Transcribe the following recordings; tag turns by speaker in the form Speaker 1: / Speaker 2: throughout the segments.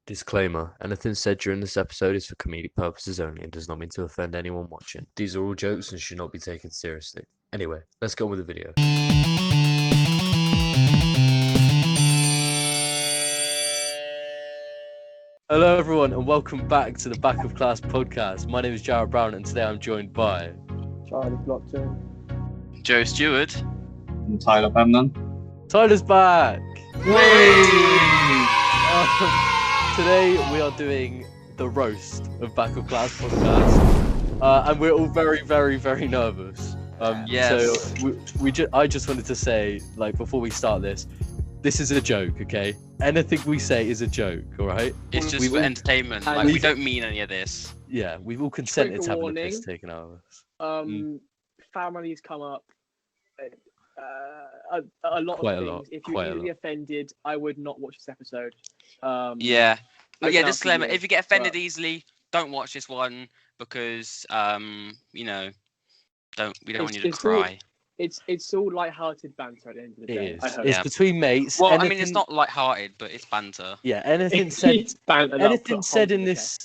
Speaker 1: Disclaimer: anything said during this episode is for comedic purposes only and does not mean to offend anyone watching. These are all jokes and should not be taken seriously. Anyway, let's go with the video. Hello everyone and welcome back to the BackofClass podcast. My name is JARRET Brown and today I'm joined by
Speaker 2: FLOCKTON,
Speaker 3: Joe Steward,
Speaker 4: and Tyler PENMAN.
Speaker 1: Tyler's back! Today we are doing the roast of BackofClass podcast, and we're all very, very, very nervous.
Speaker 3: Yes.
Speaker 1: So I just wanted to say, like, before we start this is a joke, okay? Anything we say is a joke, all right?
Speaker 3: It's just for entertainment. Like, we don't mean any of this.
Speaker 1: Yeah, we've all consented to having the
Speaker 2: warning.
Speaker 1: piss taken out of us.
Speaker 2: Families come up. A lot
Speaker 1: Quite a
Speaker 2: of
Speaker 1: lot,
Speaker 2: things. If you're
Speaker 1: quite a
Speaker 2: easily offended, I would not watch this episode.
Speaker 3: Yeah.
Speaker 2: look
Speaker 3: Yeah,
Speaker 2: out for
Speaker 3: disclaimer.
Speaker 2: you,
Speaker 3: If you get offended
Speaker 2: but-
Speaker 3: easily, don't watch this one because, we don't want you to
Speaker 2: It's all-
Speaker 3: cry.
Speaker 2: It's all light-hearted banter at the end of the day.
Speaker 1: It
Speaker 2: I
Speaker 1: is.
Speaker 2: hope.
Speaker 1: It's
Speaker 3: Yeah.
Speaker 1: between mates.
Speaker 3: Well, I
Speaker 1: Anything-
Speaker 3: mean, it's not light-hearted, but it's banter.
Speaker 1: Yeah, anything said.
Speaker 2: It's banter,
Speaker 1: Anything
Speaker 2: put
Speaker 1: said
Speaker 2: holes
Speaker 1: in
Speaker 2: the
Speaker 1: this.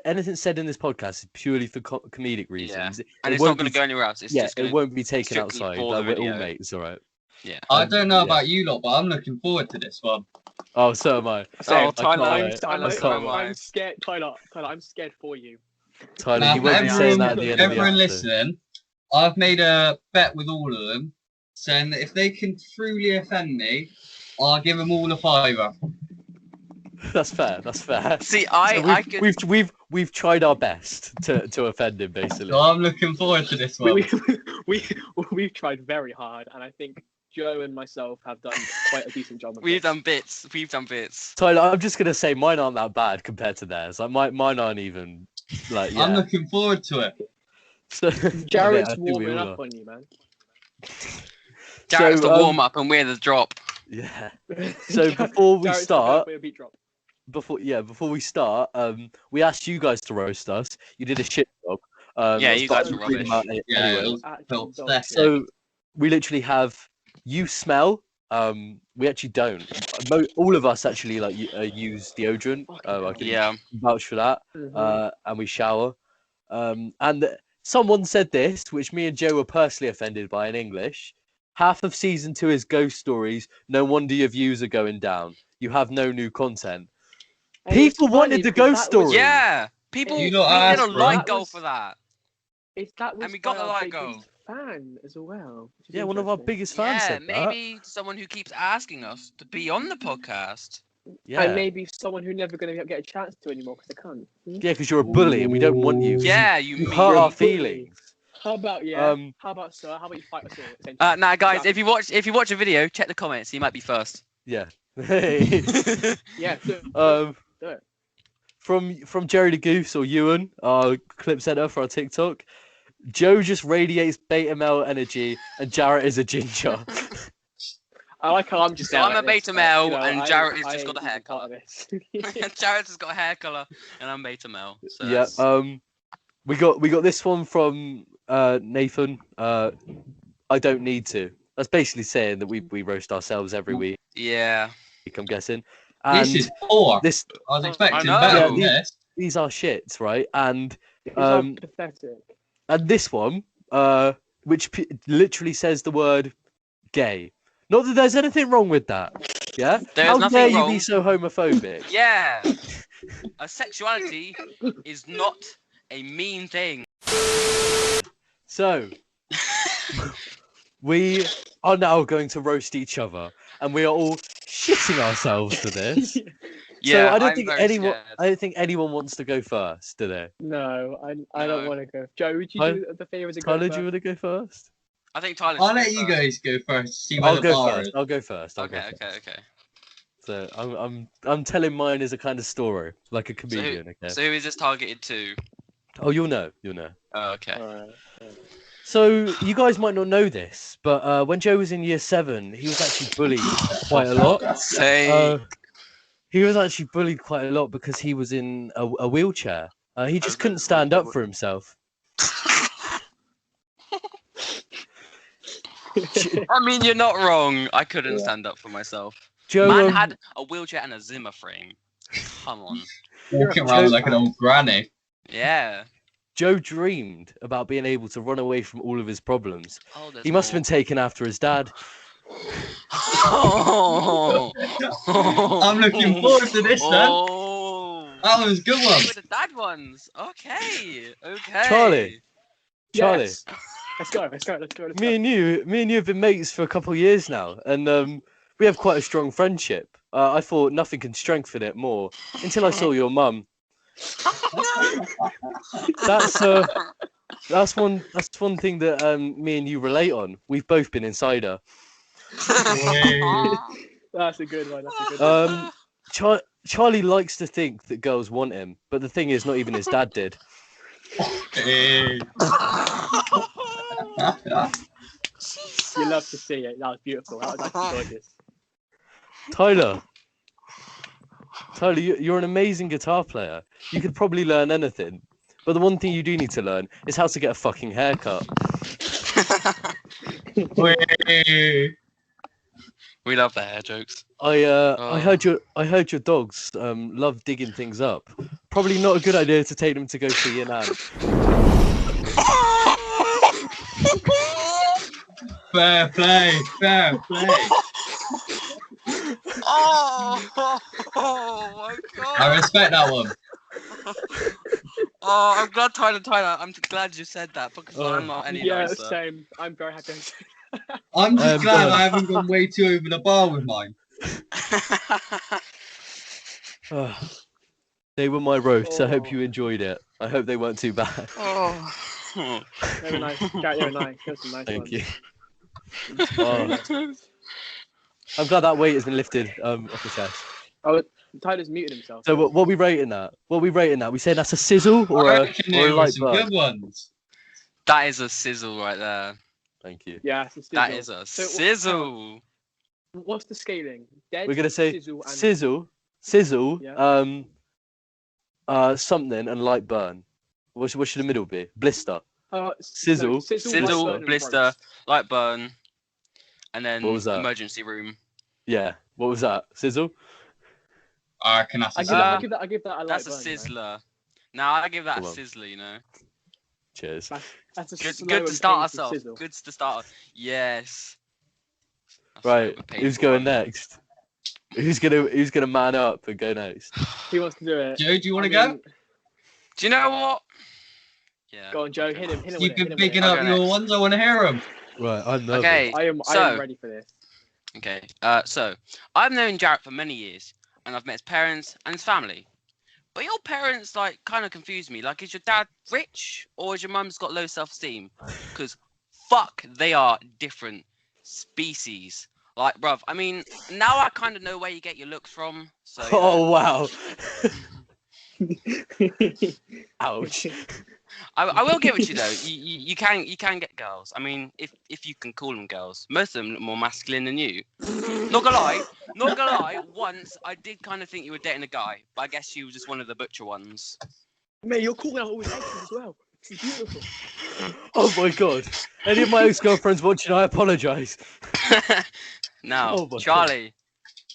Speaker 1: Anything said in this podcast is purely for comedic reasons.
Speaker 3: And
Speaker 1: It
Speaker 3: it's
Speaker 1: won't
Speaker 3: not going to
Speaker 1: be-
Speaker 3: go anywhere else. It's
Speaker 1: Yeah,
Speaker 3: just going
Speaker 1: it
Speaker 3: to...
Speaker 1: won't be taken
Speaker 3: strictly
Speaker 1: outside.
Speaker 3: for the
Speaker 1: Like, we're all
Speaker 3: video.
Speaker 1: mates, all right.
Speaker 3: Yeah.
Speaker 4: I don't know
Speaker 1: yeah.
Speaker 4: about you lot, but I'm looking forward to this one.
Speaker 1: Oh, so am I.
Speaker 3: Oh,
Speaker 1: I
Speaker 3: Tyler,
Speaker 1: can't
Speaker 3: Tyler,
Speaker 1: wait.
Speaker 3: Tyler,
Speaker 2: I'm scared, Tyler. I'm scared for you.
Speaker 1: Tyler,
Speaker 4: Now,
Speaker 1: you
Speaker 4: for
Speaker 1: won't be saying that at the end of the
Speaker 4: everyone
Speaker 1: episode.
Speaker 4: listening, I've made a bet with all of them, saying that if they can truly offend me, I'll give them all a fiver.
Speaker 1: That's fair. That's fair.
Speaker 3: See,
Speaker 1: So we've tried our best to offend him, basically.
Speaker 4: So I'm looking forward to this one.
Speaker 2: We've tried very hard, and I think Joe and myself have done quite a decent job of
Speaker 3: We've
Speaker 2: this.
Speaker 3: done bits. We've done bits.
Speaker 1: Tyler, I'm just gonna say mine aren't that bad compared to theirs. Like mine aren't even like. Yeah.
Speaker 4: I'm looking forward to it.
Speaker 1: So,
Speaker 2: Jarrett's
Speaker 1: I think we
Speaker 2: warming
Speaker 1: all
Speaker 2: up
Speaker 1: are.
Speaker 2: on you, man.
Speaker 3: Jarrett's
Speaker 1: So,
Speaker 3: the warm-up and we're the drop.
Speaker 1: Yeah. So before we
Speaker 2: Jarrett's
Speaker 1: start,
Speaker 2: a beat drop.
Speaker 1: before we start, we asked you guys to roast us. You did a shit job.
Speaker 3: Yeah,
Speaker 1: that's
Speaker 3: you guys
Speaker 1: fine.
Speaker 3: were
Speaker 1: Read them
Speaker 3: rubbish.
Speaker 1: out
Speaker 4: Yeah,
Speaker 1: anyway.
Speaker 4: it was
Speaker 2: Actual dog.
Speaker 4: pathetic.
Speaker 1: So we literally have you smell. We actually don't. All of us actually use deodorant. I can
Speaker 3: Yeah.
Speaker 1: vouch for that.
Speaker 2: Mhm.
Speaker 1: And we shower. And someone said this, which me and Joe were personally offended by in English. Half of season 2 is ghost stories. No wonder your views are going down. You have no new content.
Speaker 2: And it's
Speaker 1: People
Speaker 2: funny
Speaker 1: wanted the
Speaker 2: because
Speaker 1: ghost
Speaker 2: that was-
Speaker 1: story.
Speaker 3: Yeah. People
Speaker 4: You
Speaker 3: we
Speaker 4: lot
Speaker 3: did a
Speaker 4: asked for
Speaker 3: light
Speaker 2: it.
Speaker 3: goal for that.
Speaker 2: That was
Speaker 3: And we got
Speaker 2: by
Speaker 3: the
Speaker 2: our
Speaker 3: light goal.
Speaker 2: biggest fan as well. which is
Speaker 1: Yeah, one of our
Speaker 2: interesting.
Speaker 1: biggest fans
Speaker 3: Yeah,
Speaker 1: said that.
Speaker 3: maybe someone who keeps asking us to be on the podcast.
Speaker 1: Yeah.
Speaker 2: And maybe someone who's never going to get a chance to anymore because they can't.
Speaker 1: Yeah, because you're a bully and we don't want you.
Speaker 3: Yeah, you
Speaker 1: You
Speaker 3: mean.
Speaker 1: hurt our
Speaker 2: bully.
Speaker 1: feelings.
Speaker 2: How about How about sir? How about you fight us all? essentially?
Speaker 3: Nah, guys,
Speaker 2: Yeah.
Speaker 3: if you watch a video, check the comments. You might be first.
Speaker 1: Yeah.
Speaker 2: Yeah. Do it.
Speaker 1: From Jerry the Goose or Ewan, our clip center for our TikTok, Joe just radiates beta male energy and Jarrett is a ginger.
Speaker 2: I like how I'm just.
Speaker 3: So
Speaker 2: out
Speaker 3: I'm
Speaker 2: at
Speaker 3: a
Speaker 2: this,
Speaker 3: beta
Speaker 2: but,
Speaker 3: male
Speaker 2: you know,
Speaker 3: and
Speaker 2: I-
Speaker 3: Jarrett has
Speaker 2: I
Speaker 3: just got a
Speaker 2: ain't even
Speaker 3: haircut.
Speaker 2: part of this.
Speaker 3: Jared's has got a hair color, and I'm beta male. So
Speaker 1: Yeah.
Speaker 3: that's-
Speaker 1: We got this one from Nathan. I don't need to. That's basically saying that we roast ourselves every week.
Speaker 3: yeah.
Speaker 1: I'm guessing. And
Speaker 4: This is poor.
Speaker 1: this
Speaker 4: I was expecting
Speaker 3: know.
Speaker 4: better
Speaker 1: Yeah,
Speaker 4: than
Speaker 1: these-
Speaker 4: this.
Speaker 1: these are shits, right? And
Speaker 2: It's all
Speaker 1: Um,
Speaker 2: pathetic.
Speaker 1: and this one, which literally says the word gay. Not that there's anything wrong with that. Yeah.
Speaker 3: There's
Speaker 1: How
Speaker 3: nothing
Speaker 1: dare you
Speaker 3: wrong.
Speaker 1: be so homophobic?
Speaker 3: Yeah. A sexuality is not a mean thing.
Speaker 1: So, we are now going to roast each other, and we are all shitting ourselves for this.
Speaker 3: Yeah,
Speaker 1: so I don't
Speaker 3: I'm
Speaker 1: think
Speaker 3: very
Speaker 1: anyone.
Speaker 3: scared.
Speaker 1: I don't think anyone wants to go first, do they?
Speaker 2: No, I don't
Speaker 3: No.
Speaker 2: want to go. Joe, would you
Speaker 1: Hi-
Speaker 2: do the favour to go
Speaker 1: Tyler, do
Speaker 2: first?
Speaker 1: you want to go first?
Speaker 3: I think Tyler.
Speaker 4: I'll
Speaker 3: should
Speaker 4: let
Speaker 3: go
Speaker 4: you
Speaker 3: first.
Speaker 4: guys go first to see where
Speaker 1: I'll
Speaker 4: the
Speaker 1: go
Speaker 4: bar
Speaker 1: first.
Speaker 4: is.
Speaker 1: I'll go first. I'll go
Speaker 3: Okay,
Speaker 1: first.
Speaker 3: okay.
Speaker 1: So I'm telling mine as a kind of story, like a comedian. Okay.
Speaker 3: So who is this targeted to?
Speaker 1: Oh, you'll know. You'll know.
Speaker 3: Oh, okay.
Speaker 2: Alright.
Speaker 1: So you guys might not know this, but when Joe was in year 7, he was actually bullied quite a lot.
Speaker 3: Say.
Speaker 1: He was actually bullied quite a lot because he was in a wheelchair. He just couldn't stand up for himself.
Speaker 3: I mean, you're not wrong. I couldn't stand up for myself.
Speaker 1: Joe,
Speaker 3: Man had a wheelchair and a Zimmer frame. Come on.
Speaker 4: Walking around like an old granny.
Speaker 3: Yeah.
Speaker 1: Joe dreamed about being able to run away from all of his problems.
Speaker 3: Oh, there's
Speaker 1: He must have
Speaker 3: more.
Speaker 1: been taken after his dad.
Speaker 3: Oh.
Speaker 4: I'm looking forward to this then.
Speaker 3: Oh.
Speaker 4: That was a good one.
Speaker 3: With the dad ones. Okay. Okay.
Speaker 1: Charlie,
Speaker 2: Yes. Let's go.
Speaker 1: me and you have been mates for a couple of years now, and we have quite a strong friendship. I thought nothing can strengthen it more until I saw your mum. That's one thing that me and you relate on. We've both been inside her.
Speaker 2: That's a good one.
Speaker 1: Charlie likes to think that girls want him, but the thing is, not even his dad did.
Speaker 4: Hey.
Speaker 2: You love to see it. That was beautiful. That was actually gorgeous.
Speaker 1: Tyler, you're an amazing guitar player. You could probably learn anything, but the one thing you do need to learn is how to get a fucking haircut.
Speaker 3: We love the hair jokes.
Speaker 1: I heard your dogs love digging things up. Probably not a good idea to take them to go see your nan.
Speaker 4: Fair play.
Speaker 3: Oh my god.
Speaker 4: I respect that one.
Speaker 3: Oh, I'm glad Tyler. I'm glad you said that because I'm not any
Speaker 2: Yeah,
Speaker 3: nicer.
Speaker 2: same. I'm very happy.
Speaker 4: I'm just glad
Speaker 1: God.
Speaker 4: I haven't gone way too over the bar with mine.
Speaker 1: They were my roasts. I hope
Speaker 2: Oh.
Speaker 1: you enjoyed it. I hope they weren't too bad.
Speaker 3: Oh.
Speaker 2: They were nice. Jack, they were nice. Those were nice
Speaker 1: Thank
Speaker 2: ones.
Speaker 1: you. Oh, I'm glad that weight has been lifted off the chest.
Speaker 2: Oh, Tyler's muted himself.
Speaker 1: So what are we rating that? We say that's a sizzle or
Speaker 4: I
Speaker 1: a
Speaker 4: reckon there were
Speaker 1: light
Speaker 4: some
Speaker 1: burn?
Speaker 4: good ones.
Speaker 3: That is a sizzle right there.
Speaker 1: Thank you.
Speaker 2: Yeah, it's a
Speaker 3: That
Speaker 2: sizzle.
Speaker 3: is a
Speaker 2: So,
Speaker 3: sizzle.
Speaker 2: What's the scaling? Dead,
Speaker 1: We're gonna say
Speaker 2: sizzle, and
Speaker 1: sizzle,
Speaker 2: Yeah.
Speaker 1: something, and light burn. What should the middle be? Blister. Sizzle.
Speaker 2: No,
Speaker 3: Sizzle,
Speaker 2: light burn, and
Speaker 3: blister,
Speaker 2: roast.
Speaker 3: light burn, and then
Speaker 1: What was that?
Speaker 3: emergency room.
Speaker 1: Yeah. What was that? Sizzle.
Speaker 4: I reckon that's a
Speaker 2: I
Speaker 4: sizzle.
Speaker 2: give that a light
Speaker 3: That's a
Speaker 2: burn, you know.
Speaker 3: sizzler. Now I give that a
Speaker 1: Come on.
Speaker 3: sizzler, you know.
Speaker 1: Cheers.
Speaker 2: That's a
Speaker 3: Good,
Speaker 2: slow
Speaker 3: good to
Speaker 2: and
Speaker 3: start
Speaker 2: painful
Speaker 3: us off.
Speaker 2: sizzle.
Speaker 3: Good to start. Yes. That's
Speaker 1: Right.
Speaker 3: a painful
Speaker 1: Who's going
Speaker 3: one.
Speaker 1: next? Who's gonna man up and go next?
Speaker 2: He wants to do it.
Speaker 4: Joe, do you want to
Speaker 2: I
Speaker 4: go?
Speaker 2: mean,
Speaker 3: Do you know what? Yeah.
Speaker 2: Go on, Joe.
Speaker 3: okay.
Speaker 2: Hit him.
Speaker 4: You've
Speaker 2: with it,
Speaker 4: been
Speaker 2: hit him
Speaker 4: picking
Speaker 2: with
Speaker 4: up
Speaker 3: Okay,
Speaker 4: your
Speaker 3: next.
Speaker 4: ones. I want to hear them.
Speaker 1: Right. I'm nervous.
Speaker 3: Okay.
Speaker 2: it. I am
Speaker 3: So-
Speaker 2: ready for this.
Speaker 3: Okay. So I've known Jarrett for many years, and I've met his parents and his family. But your parents like kind of confuse me. Like, is your dad rich or has your mum's got low self-esteem? Because fuck, they are different species. Like, bruv. I mean, now I kind of know where you get your looks from. So. You know.
Speaker 1: Oh wow. Ouch.
Speaker 3: I will give it to you though. You can get girls. I mean, if you can call them girls, most of them look more masculine than you. Not gonna lie. Once I did kind of think you were dating a guy, but I guess you were just one of the butcher ones.
Speaker 2: Mate, you're calling out all his exes as well. It's beautiful.
Speaker 1: Oh my god. Any of my ex-girlfriends watching, I apologise.
Speaker 3: Now,
Speaker 1: Oh my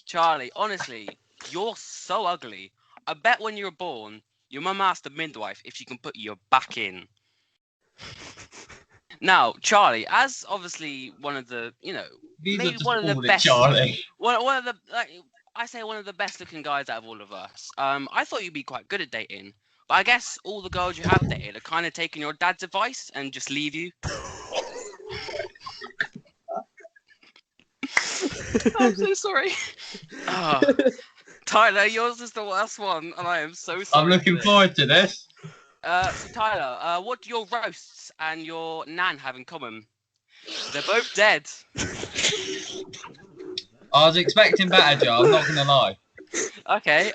Speaker 3: Charlie, honestly, you're so ugly. I bet when you were born, your mum asked the midwife if she can put you back in. Now, Charlie, as obviously one of the,
Speaker 4: These are
Speaker 3: maybe
Speaker 4: just
Speaker 3: one of the
Speaker 4: all
Speaker 3: best,
Speaker 4: Charlie.
Speaker 3: one of the, I say one of the best looking guys out of all of us. I thought you'd be quite good at dating, but I guess all the girls you have dated are kind of taking your dad's advice and just leave you. I'm so sorry. Oh. Tyler, yours is the worst one, and I am so sorry.
Speaker 4: I'm looking
Speaker 3: for this.
Speaker 4: forward to this.
Speaker 3: So Tyler, what do your roasts and your nan have in common? They're both dead.
Speaker 4: I was expecting better, Joe. I'm not gonna lie.
Speaker 3: Okay.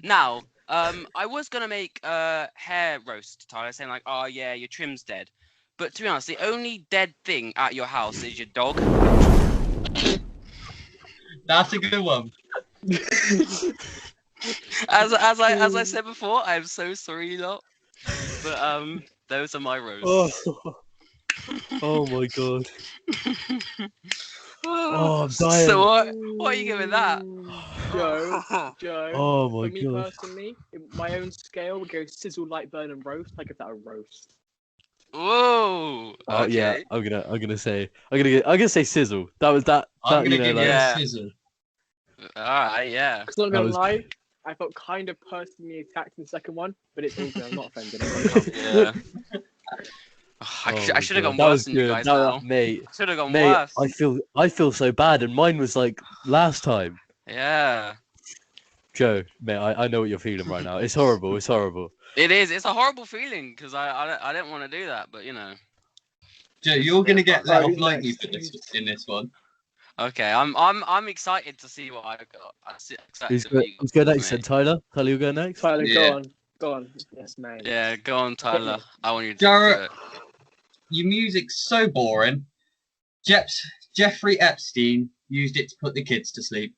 Speaker 3: Now, I was gonna make a hair roast, Tyler, saying like, "Oh yeah, your trim's dead," but to be honest, the only dead thing at your house is your dog.
Speaker 4: That's a good one.
Speaker 3: As I said before, I'm so sorry, lot. But those are my roasts.
Speaker 1: Oh my god. Oh, I'm dying.
Speaker 3: So what are you giving that?
Speaker 2: Joe,
Speaker 1: Oh my
Speaker 2: for me
Speaker 1: gosh.
Speaker 2: personally, my own scale would go sizzle, light, burn, and roast. I give that a roast.
Speaker 3: Whoa.
Speaker 1: Oh
Speaker 3: Okay.
Speaker 1: yeah, I'm gonna say sizzle. That was that.
Speaker 4: I'm
Speaker 1: that
Speaker 4: gonna
Speaker 1: you know,
Speaker 4: give
Speaker 1: like,
Speaker 4: you a
Speaker 3: Yeah.
Speaker 4: sizzle.
Speaker 3: Alright, yeah.
Speaker 2: It's not
Speaker 1: That
Speaker 2: gonna
Speaker 1: was
Speaker 2: lie, I felt kind of personally attacked in the second one, but it's all good. I'm not offended.
Speaker 3: Yeah. I
Speaker 1: my
Speaker 3: should have
Speaker 1: God,
Speaker 3: gone
Speaker 1: that
Speaker 3: worse
Speaker 1: was
Speaker 3: than you
Speaker 1: good.
Speaker 3: guys now.
Speaker 1: Mate,
Speaker 3: I should have gone
Speaker 1: mate,
Speaker 3: worse.
Speaker 1: I feel so bad, and mine was like last time.
Speaker 3: Yeah.
Speaker 1: Joe, mate, I know what you're feeling right now. It's horrible. It's horrible.
Speaker 3: It is. It's a horrible feeling because I don't want to do that, but you know.
Speaker 4: Joe, you're gonna get let
Speaker 2: Alright,
Speaker 4: off
Speaker 2: who's
Speaker 4: lightly
Speaker 2: next?
Speaker 4: for this in this one.
Speaker 3: Okay, I'm excited to see what I've got. Excited
Speaker 1: Who's
Speaker 3: to
Speaker 1: go,
Speaker 3: what you got
Speaker 1: who's go
Speaker 3: for
Speaker 1: next?
Speaker 3: me.
Speaker 1: Then Tyler. Tyler, you go next.
Speaker 2: Tyler,
Speaker 4: Yeah.
Speaker 2: go on. Yes, man.
Speaker 3: Yeah, go on, Tyler. I want you to
Speaker 4: Jarrett.
Speaker 3: do it.
Speaker 4: Your music's so boring. Jeffrey Epstein used it to put the kids to sleep.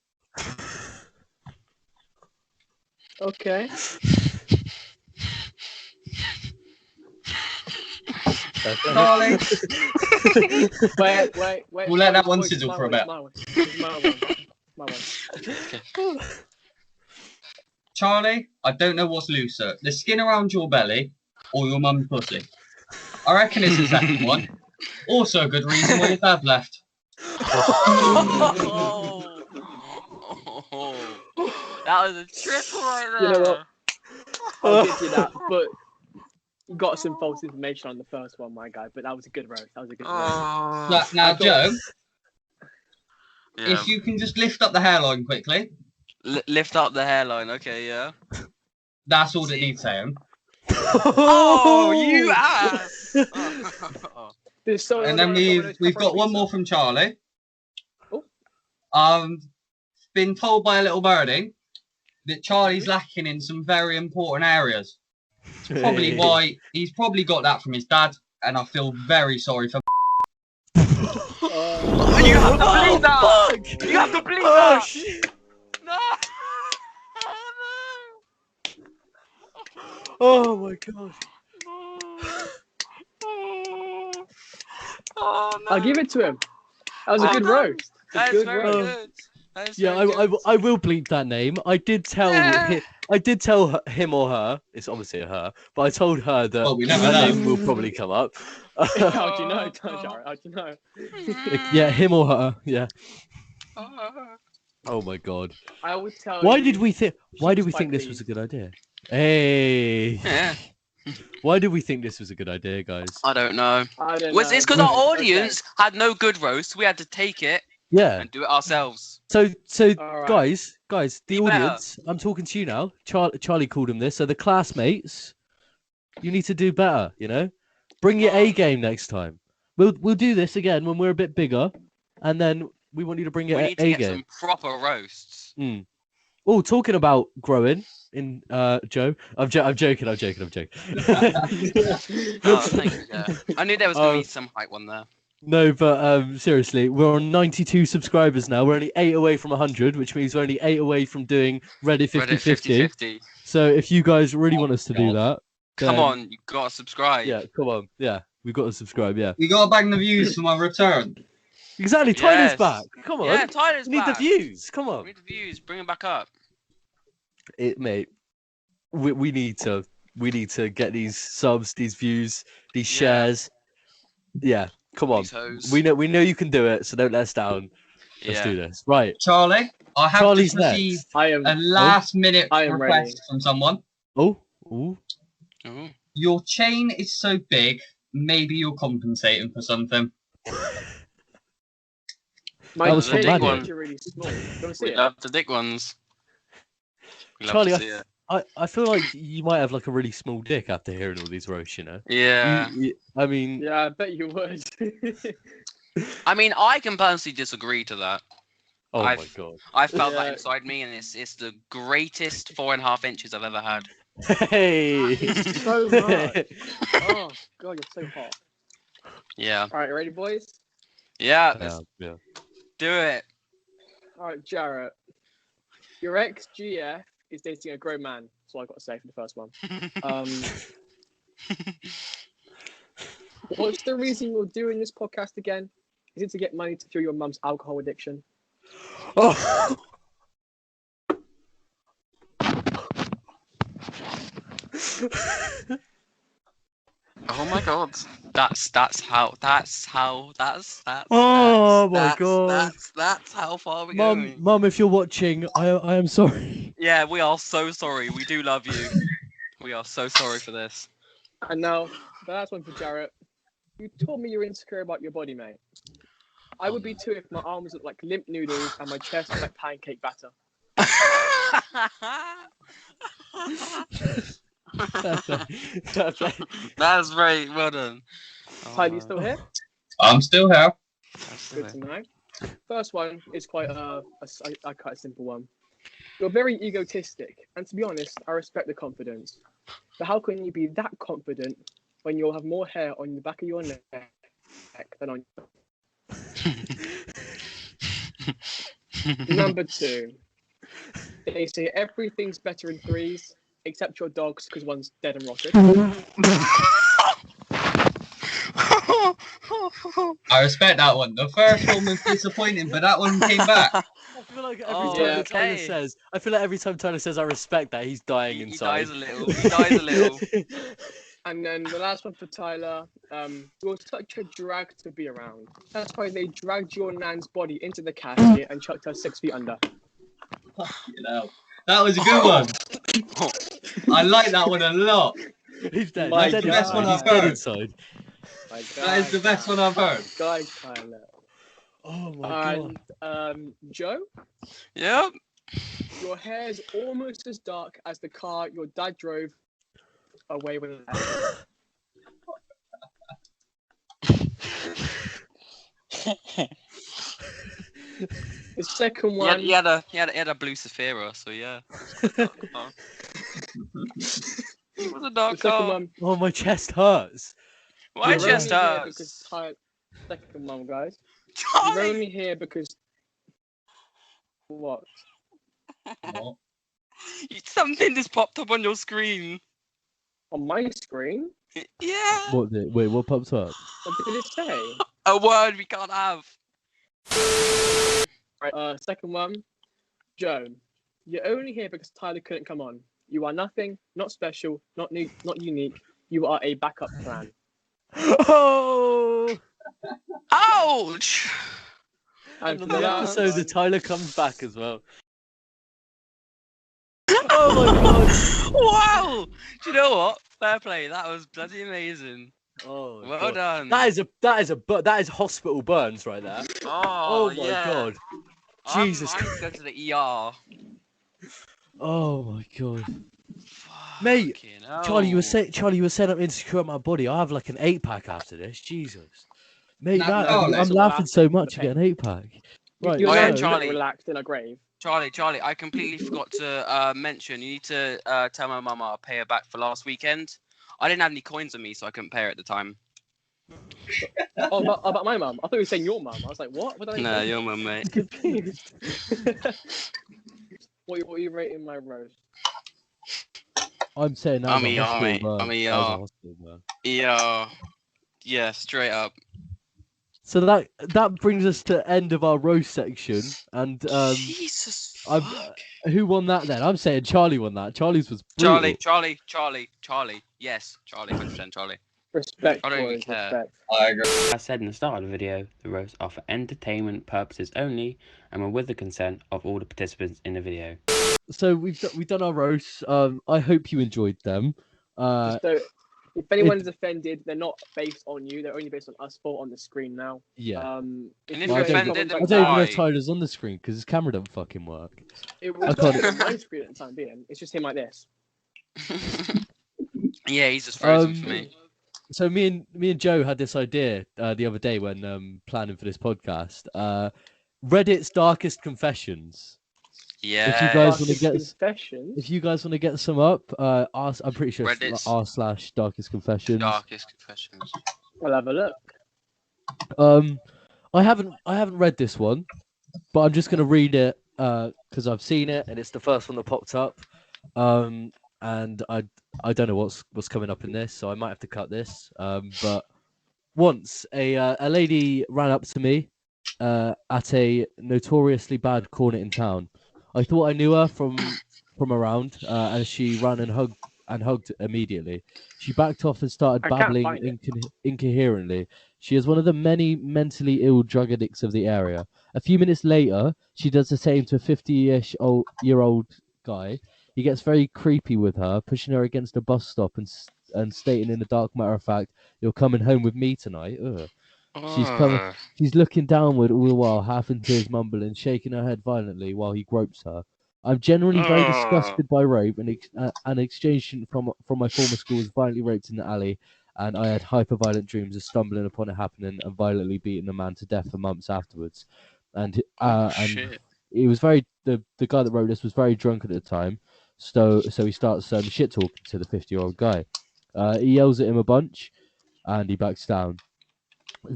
Speaker 2: Okay.
Speaker 4: Charlie,
Speaker 2: Wait.
Speaker 4: We'll let that one
Speaker 2: Boys,
Speaker 4: sizzle
Speaker 2: it's
Speaker 4: for a
Speaker 2: my
Speaker 4: bit.
Speaker 2: one, it's my one. It's my one.
Speaker 4: Charlie, I don't know what's looser, the skin around your belly or your mum's pussy. I reckon it's the second one. Also a good reason why your dad left.
Speaker 3: That was a triple right there.
Speaker 2: You know what? I'll give you that, but you got some false information on the first one, my guy. But that was a good roast. Roast.
Speaker 4: Now,
Speaker 2: I thought-
Speaker 4: Joe,
Speaker 3: Yeah.
Speaker 4: if you can just lift up the hairline quickly,
Speaker 3: Lift up the hairline, okay, yeah.
Speaker 4: that's all that needs saying.
Speaker 3: Oh, you ass!
Speaker 2: There's so
Speaker 4: And then we've got one more from Charlie.
Speaker 2: Oh.
Speaker 4: Been told by a little birdie that Charlie's lacking in some very important areas. Probably why he's probably got that from his dad, and I feel very sorry for.
Speaker 3: You have to bleep that!
Speaker 1: Fuck!
Speaker 3: You have to bleep
Speaker 1: Oh
Speaker 3: that!
Speaker 1: shit!
Speaker 3: No!
Speaker 1: Oh my god!
Speaker 3: Oh, no.
Speaker 2: I'll give it to him. That was a
Speaker 3: Oh,
Speaker 2: good
Speaker 3: no.
Speaker 2: roast.
Speaker 3: That
Speaker 2: Good
Speaker 3: is very
Speaker 2: roast.
Speaker 3: good. That is
Speaker 1: Yeah,
Speaker 3: very good.
Speaker 1: I will bleep that name. I did tell him or her. It's obviously a her, but I told her that
Speaker 4: Well, we never
Speaker 1: her
Speaker 4: know.
Speaker 1: name will probably come up.
Speaker 2: How do you know, Jarrett? How do you know?
Speaker 1: Yeah, him or her. Yeah. Oh my god.
Speaker 2: I would tell
Speaker 1: Why
Speaker 2: you.
Speaker 1: did we think? Why did we
Speaker 2: Spike
Speaker 1: think this was
Speaker 2: Lee's.
Speaker 1: a good idea? Hey.
Speaker 3: Yeah.
Speaker 1: Why did we think this was a good idea, guys?
Speaker 3: I don't know.
Speaker 2: I don't
Speaker 3: Well,
Speaker 2: know.
Speaker 3: it's because our
Speaker 2: Okay.
Speaker 3: audience had no good roast. We had to take it
Speaker 1: Yeah.
Speaker 3: and do it ourselves.
Speaker 1: So
Speaker 2: All right.
Speaker 1: guys, the
Speaker 3: Be better.
Speaker 1: audience. I'm talking to you now. Charlie called him this. So the classmates, you need to do better. You know, bring your A game next time. We'll do this again when we're a bit bigger, and then we want you to bring your
Speaker 3: We
Speaker 1: A
Speaker 3: need to get
Speaker 1: game.
Speaker 3: some proper roasts.
Speaker 1: Oh, talking about growing in Joe. I'm joking.
Speaker 3: Oh, thank you. Yeah. I knew there was going to be some hype one there.
Speaker 1: No, but seriously, we're on 92 subscribers now. We're only 8 away from 100, which means we're only 8 away from doing Reddit 50-50.
Speaker 3: 50-50.
Speaker 1: So if you guys really want us to do that,
Speaker 3: Come
Speaker 1: then-
Speaker 3: on, you got to subscribe.
Speaker 1: Yeah, come on. Yeah, we've got to subscribe. Yeah,
Speaker 4: We gotta bang the views for my return.
Speaker 1: exactly. Tyler's
Speaker 3: Yes.
Speaker 1: back. Come on.
Speaker 3: Yeah, Tyler's
Speaker 1: we need
Speaker 3: back.
Speaker 1: the views. Come
Speaker 3: We
Speaker 1: on,
Speaker 3: need the views. Bring them back up.
Speaker 1: mate. We need to get these subs, these views, these
Speaker 3: Yeah.
Speaker 1: shares. Yeah, come on.
Speaker 3: These hoes.
Speaker 1: We know you can do it. So don't let us down. Let's
Speaker 3: Yeah.
Speaker 1: do this. Right.
Speaker 4: Charlie, I have
Speaker 1: Charlie's
Speaker 4: just received
Speaker 1: next.
Speaker 2: I am.
Speaker 4: a last-minute
Speaker 2: I am
Speaker 4: request from someone.
Speaker 1: Oh. Ooh.
Speaker 3: Ooh.
Speaker 4: Your chain is so big, maybe you're compensating for something.
Speaker 2: My
Speaker 1: That was
Speaker 3: from
Speaker 2: chain
Speaker 3: Maddie.
Speaker 2: is actually really small. You want to see
Speaker 3: We
Speaker 2: it?
Speaker 3: love the dick ones. We love
Speaker 1: Charlie,
Speaker 3: to see it.
Speaker 1: I feel like you might have like a really small dick after hearing all these roasts, you know?
Speaker 3: Yeah.
Speaker 1: I mean,
Speaker 2: Yeah, I bet you would.
Speaker 3: I mean, I can personally disagree to that.
Speaker 1: oh my
Speaker 3: I've-
Speaker 1: god.
Speaker 3: I felt
Speaker 2: Yeah.
Speaker 3: that inside me, and it's the greatest 4.5 inches I've ever had.
Speaker 1: Hey.
Speaker 2: It's so much. Oh god, you're so hot.
Speaker 3: Yeah.
Speaker 2: All right, ready, boys?
Speaker 3: Yeah.
Speaker 1: Yeah,
Speaker 3: Let's
Speaker 1: yeah.
Speaker 3: do it.
Speaker 2: All right, Jarrett. Your ex GF is dating a grown man. That's all I got to say for the first one. What's the reason you're doing this podcast again? Is it to get money to fuel your mum's alcohol addiction?
Speaker 1: Oh.
Speaker 3: Oh my god. That's how
Speaker 1: Oh my god.
Speaker 3: That's how far we're
Speaker 1: Mum,
Speaker 3: going.
Speaker 1: Mum, if you're watching, I am sorry.
Speaker 3: Yeah, we are so sorry. We do love you. We are so sorry for this.
Speaker 2: And now, the last one for Jarrett. You told me you're insecure about your body, mate. I would be too if my arms looked like limp noodles and my chest was like pancake batter.
Speaker 3: That's very well done.
Speaker 2: Tyler, you still here?
Speaker 4: I'm still here.
Speaker 2: Good to know. First one is quite a simple one. You're very egotistic, and to be honest, I respect the confidence. But how can you be that confident when you'll have more hair on the back of your neck than on Number 2. They say everything's better in threes, except your dogs, because one's dead and rotted.
Speaker 4: I respect that one. The first one was disappointing, but that one came back.
Speaker 1: I feel like every
Speaker 3: Oh,
Speaker 1: time
Speaker 2: yeah.
Speaker 1: Tyler says, I feel like every time Tyler says I respect that, he's dying
Speaker 3: He
Speaker 1: inside.
Speaker 3: dies a little. He dies a little.
Speaker 2: And then the last one for Tyler, you're such a drag to be around. That's why they dragged your nan's body into the casket and chucked her 6 feet under.
Speaker 4: You know, that was a good one. I like that one a lot.
Speaker 1: He's dead.
Speaker 2: My
Speaker 1: He's dead
Speaker 2: God.
Speaker 1: inside.
Speaker 4: Best one
Speaker 1: He's
Speaker 4: I've
Speaker 1: dead
Speaker 4: heard.
Speaker 1: inside.
Speaker 2: My
Speaker 4: That is the best one I've heard.
Speaker 2: Guys, Tyler.
Speaker 1: Oh my god.
Speaker 2: And Joe,
Speaker 3: Yep.
Speaker 2: your hair's almost as dark as the car your dad drove away with. The second one.
Speaker 3: He had a blue Saphira, so yeah. It was a
Speaker 2: The
Speaker 3: dark
Speaker 2: second
Speaker 3: car.
Speaker 2: one.
Speaker 1: Oh, my chest hurts.
Speaker 3: My
Speaker 2: You're
Speaker 3: chest
Speaker 2: only here because
Speaker 3: hurts.
Speaker 2: second one, guys. You're
Speaker 3: Charlie.
Speaker 2: only here because. What?
Speaker 4: What?
Speaker 3: Something just popped up on your screen.
Speaker 2: On my screen?
Speaker 3: Yeah.
Speaker 1: Wait, what popped up?
Speaker 2: What did it say?
Speaker 3: A word we can't have.
Speaker 2: Right, second one. Joan, you're only here because Tyler couldn't come on. You are nothing, not special, not new, not unique. You are a backup plan.
Speaker 1: Oh!
Speaker 3: Ouch!
Speaker 2: And
Speaker 1: And
Speaker 2: for
Speaker 1: on
Speaker 2: the
Speaker 1: the
Speaker 2: last
Speaker 1: episode, the
Speaker 2: one,
Speaker 1: Tyler comes back as well. Oh my god!
Speaker 3: Wow! Do you know what? Fair play. That was bloody amazing.
Speaker 1: Oh,
Speaker 3: Well
Speaker 1: god.
Speaker 3: done.
Speaker 1: That is hospital burns right there.
Speaker 3: Oh,
Speaker 1: Oh my
Speaker 3: yeah.
Speaker 1: god.
Speaker 3: I'm-
Speaker 1: Jesus
Speaker 3: I need to go to the ER.
Speaker 1: Oh my god. Mate,
Speaker 3: Fucking hell.
Speaker 1: Charlie, you were saying I'm insecure about my body. I have like an 8-pack after this. Jesus. Mate,
Speaker 4: Nah,
Speaker 1: I'm
Speaker 2: no,
Speaker 1: laughing so
Speaker 2: laughing
Speaker 1: much
Speaker 2: for
Speaker 1: you
Speaker 2: the
Speaker 1: get an 8-pack. Right,
Speaker 2: you're
Speaker 3: Oh, yeah,
Speaker 2: not
Speaker 3: Charlie.
Speaker 2: relaxed in a grave.
Speaker 3: Charlie, I completely forgot to mention. You need to tell my mum I'll pay her back for last weekend. I didn't have any coins on me, so I couldn't pay her at the time.
Speaker 2: Oh, about my mum. I thought you were saying your mum. I was like, what? What did I
Speaker 3: No,
Speaker 2: say?
Speaker 3: your mum, mate.
Speaker 2: Confused. What are you rating my roast?
Speaker 1: I'm saying that
Speaker 3: I'm
Speaker 1: was a
Speaker 3: ER,
Speaker 1: hospital
Speaker 3: mate.
Speaker 1: burn.
Speaker 3: I'm
Speaker 1: That was a
Speaker 3: ER.
Speaker 1: hospital burn.
Speaker 3: Yeah, straight up.
Speaker 1: So that brings us to end of our roast section. And
Speaker 3: Jesus
Speaker 1: I'm-
Speaker 3: fuck.
Speaker 1: who won that then? I'm saying Charlie won that. Charlie's was brutal.
Speaker 3: Charlie. Yes, Charlie, 100% Charlie.
Speaker 2: Respect,
Speaker 3: I don't even
Speaker 2: boys,
Speaker 3: care.
Speaker 2: respect.
Speaker 4: I agree.
Speaker 5: As I said in the start of the video, the roasts are for entertainment purposes only and were with the consent of all the participants in the video.
Speaker 1: So we've done our roasts. I hope you enjoyed them.
Speaker 2: Just don't, if anyone's offended, they're not based on you. They're only based on us four on the screen now.
Speaker 1: Yeah.
Speaker 3: And if
Speaker 1: Well,
Speaker 3: you're
Speaker 1: I don't
Speaker 3: offended,
Speaker 1: I
Speaker 3: then
Speaker 1: don't even know
Speaker 3: why?
Speaker 1: if Tyler's on the screen because his camera don't fucking work.
Speaker 2: It
Speaker 1: I
Speaker 2: was
Speaker 1: can't-
Speaker 2: on my screen at the time being. It's just him like this.
Speaker 3: Yeah, he's just frozen for
Speaker 1: Um,
Speaker 3: me.
Speaker 1: So me and Joe had this idea the other day when planning for this podcast. Reddit's darkest confessions.
Speaker 3: Yeah.
Speaker 1: if you guys wanna
Speaker 2: Darkest
Speaker 1: get-
Speaker 2: confessions.
Speaker 1: If you guys want to get some up, I'm pretty sure it's
Speaker 3: Reddit's-
Speaker 1: r/darkest confessions.
Speaker 3: Darkest confessions.
Speaker 2: I'll have a look.
Speaker 1: I haven't read this one, but I'm just gonna read it because I've seen it and it's the first one that popped up. And I don't know what's coming up in this, so I might have to cut this. But once a lady ran up to me at a notoriously bad corner in town. I thought I knew her from around, and she ran and hugged immediately. She backed off and started
Speaker 2: I can't
Speaker 1: babbling
Speaker 2: find it.
Speaker 1: incoherently. She is one of the many mentally ill drug addicts of the area. A few minutes later, she does the same to a 50-year-old guy. He gets very creepy with her, pushing her against a bus stop and stating in a dark matter of fact, "You're coming home with me tonight." Ugh. She's coming. She's looking downward all the while, half in tears, mumbling, shaking her head violently while he gropes her. I'm generally very disgusted by rape, and an exchange student from my former school was violently raped in the alley, and I had hyper-violent dreams of stumbling upon it happening and violently beating a man to death for months afterwards. And
Speaker 3: Shit.
Speaker 1: he was the guy that wrote this was very drunk at the time, so he starts shit talking to the 50-year-old guy. He yells at him a bunch, and he backs down.